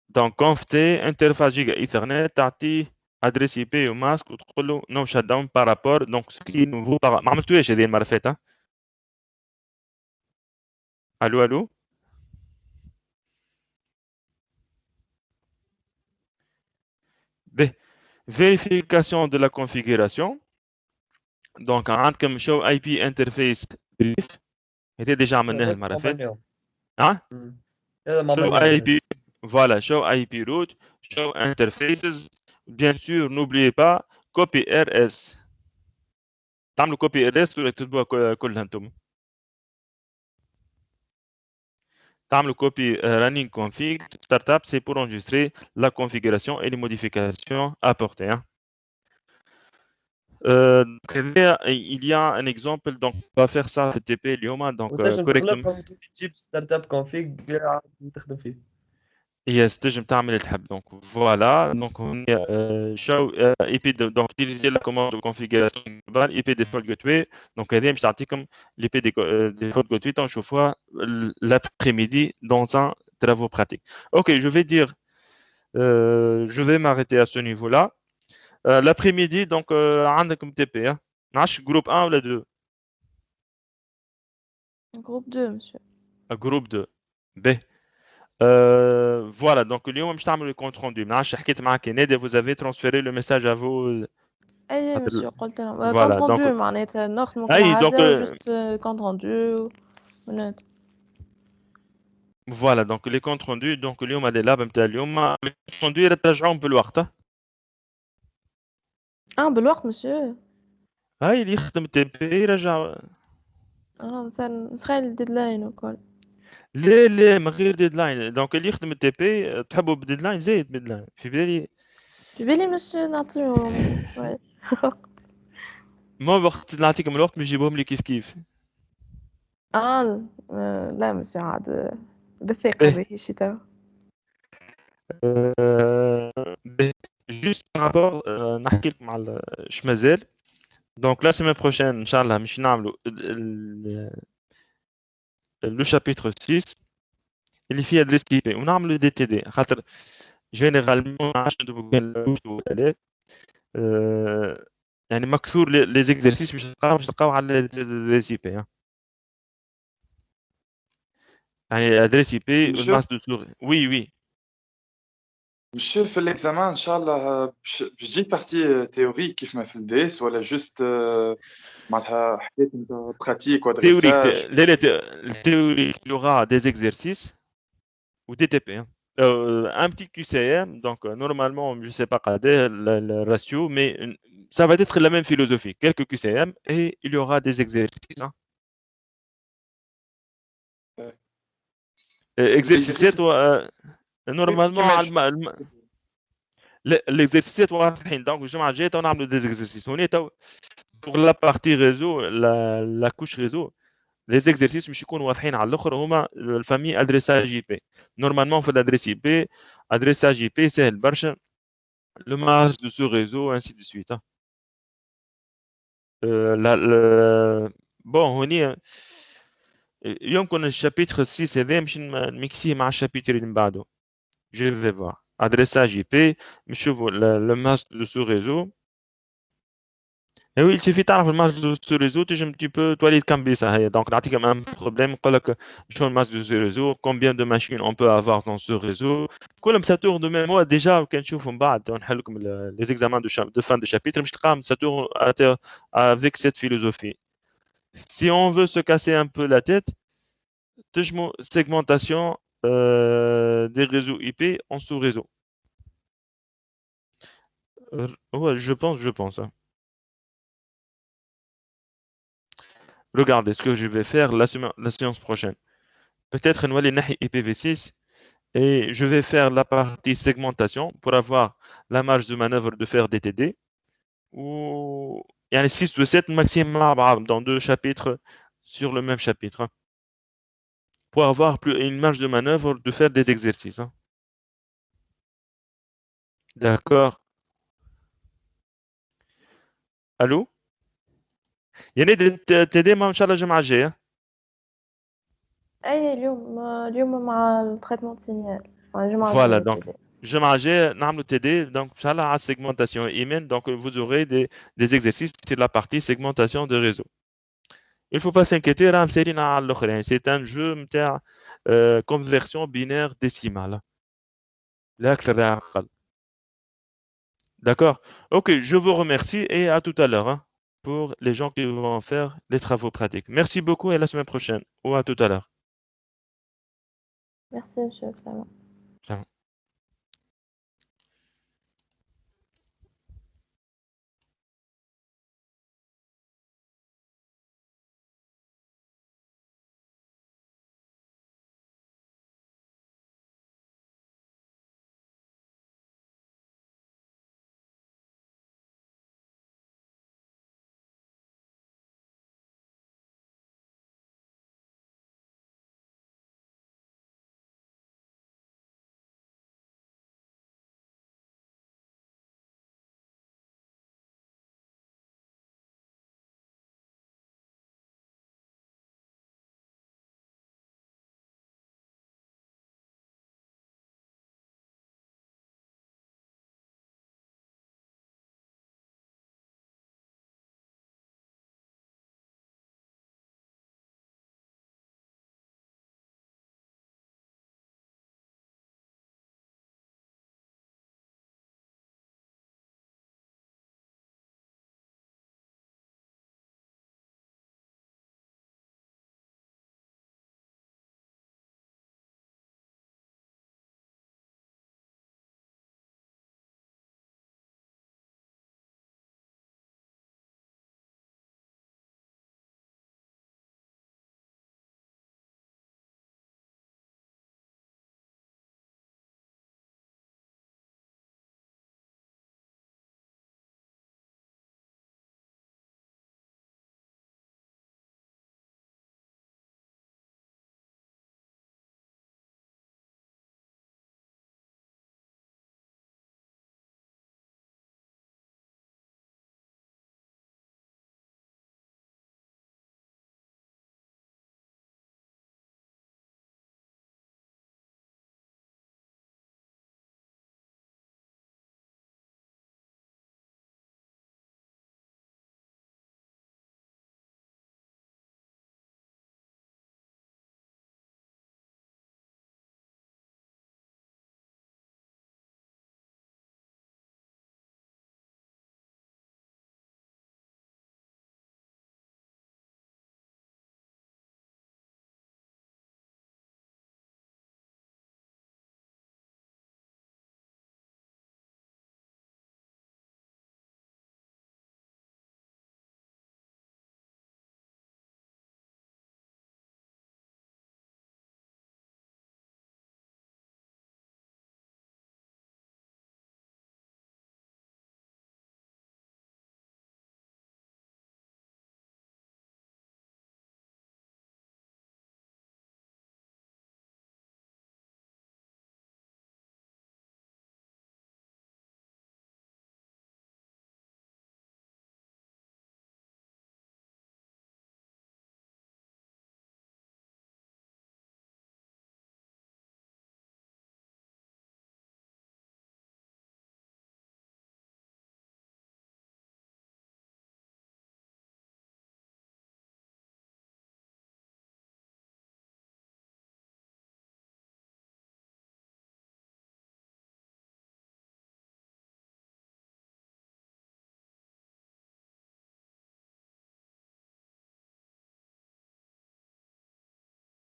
Donc conf t interface giga ethernet تعطيه adresse IP au masque وتقول له no shutdown par rapport donc ce qui est nouveau ما عملتوهاش هذه المره فاتت. Allô. Vérification de la configuration. Donc عندكم show IP interface brief était déjà عملناها المره اللي فاتت. show IP voilà show IP route show interfaces. Bien sûr n'oubliez pas copy RS. تعملوا copy RS ولا تكتبوها كلها انتم. تعملوا copy running config startup c'est pour enregistrer la configuration et les modifications apportées. Il y a un exemple donc on va faire ça في TP اليوم donc correctement تجيب startup config تخدم فيه. Yes, تنجم تعمل اللي تحب. Donc voilà, donc on show IP donc utiliser la commande de configuration globale IP default gateway. Donc هذه باش تعطيكم l'IP default gateway تنشوفوها l'après-midi dans un travaux pratique. OK, je vais dire je vais m'arrêter à ce niveau-là. L'après-midi donc عندكم TP hein. معش groupe 1 ou 2? Groupe 2 monsieur. Groupe 2. B. Voilà, donc اليوم باش تعملوا le compte rendu. ما عادش حكيت معاك نادي vous avez transféré le message à vous. اي monsieur قلت لنا Voilà, compte rendu donc معناتها نخدموا اي donc juste compte rendu ونات. voilà donc les comptes rendus donc اليوم هذا اللعبه نتاع اليوم compte rendu ترجعوهم بالوقت. بالوقت monsieur. هاي اللي يخدم تي بي يرجع. نسخيل الديدلاين وكل. لا من غير ديدلاين. دونك اللي يخدم التي بي تحبوا بديدلاين زايد بديدلاين في بالي monsieur نعطيهم شويه. ما وقت نعطيكم الوقت نجيبهم لي كيف لا monsieur عاد بالثقه به شي تو. juste par rapport نحكي لكم على اش مازال. دونك لا سيمين بروشين ان شاء الله مش نعملوا لو شابيتر 6 اللي فيه ادريس تي بي ونعملوا دي تي دي خاطر جينيرالمون عشان يعني مكثور لي زيكزرسيس باش تلقاو على ادريس اي بي يعني ادريس اي بي والماس دو سور. وي monsieur في l'examen ان شاء الله باش تجي بارتي تhéorique كيف ما في الديس ولا جوست معناتها حكايه نتاع براتيك Théorique, وادريساج théorique, il y aura des exercices ou des TP, hein. Un petit QCM, donc normalement, je ne sais pas le ratio, mais ça va être la même philosophie. Quelques QCM et il y aura des exercices, hein. Exercices, normalement, l'exercice واضحين. Donc, الجمعة الجاية نعملوا des exercices. Pour la partie réseau, la couche réseau, les exercices مش يكونوا واضحين على الاخر هما الفامي ادريساج اي بي. نورمالمون في الادريس اي بي ادريساج اي بي سهل برشا le marge de ce réseau ainsi de suite, hein. Bon هوني يمكن الشابتر 6 هذا باش نميكسيه مع الشابتر اللي من بعده. Je vais voir adressage IP نشوفوا le marge de ce réseau. Et oui, il suffit تعرف المارج دو سو ريزو تنجم tu peux تولي تكمبيسها هي. Donc نعطيك un problème نقول لك شنو المارج دو سو ريزو, combien de machines on peut avoir dans ce réseau. كلهم ça tourne de même. Moi déjà كان نشوفوا من بعد نحل لكم les examens de fin de chapitre مش تلقاهم ça tourne avec cette philosophie. Si on veut se casser un peu la tête, تنجموا segmentation des réseaux IP en sous-réseau. Ouais, je pense, hein. Regardez ce que je vais faire la séance prochaine. Peut-être nous allons nahi IPv6 et je vais faire la partie segmentation pour avoir la marge de manœuvre de faire des TD. Ou il y a 6 ou 7 maximum dans 2 chapitres sur le même chapitre, hein. Pour avoir une marge de manœuvre de faire des exercices, hein. D'accord. Allô? Il y a des TD ما إن شاء الله الجمعة الجاية. اي اليوم مع التريتمون سينيال الجمعة Voilà, الجاية donc تبدأ. الجمعة الجاية نعملوا TD, donc Inch'Allah à segmentation email, donc vous aurez des exercices sur la partie segmentation de réseau. Il ne faut pas s'inquiéter, راه مسالين على الآخر. C'est un jeu نتاع conversion binaire décimale. لا أكثر لا أقل. D'accord? Ok, je vous remercie et à tout à l'heure, hein, pour les gens qui vont faire les travaux pratiques. Merci beaucoup et à la semaine prochaine ou à tout à l'heure. Merci monsieur Clément.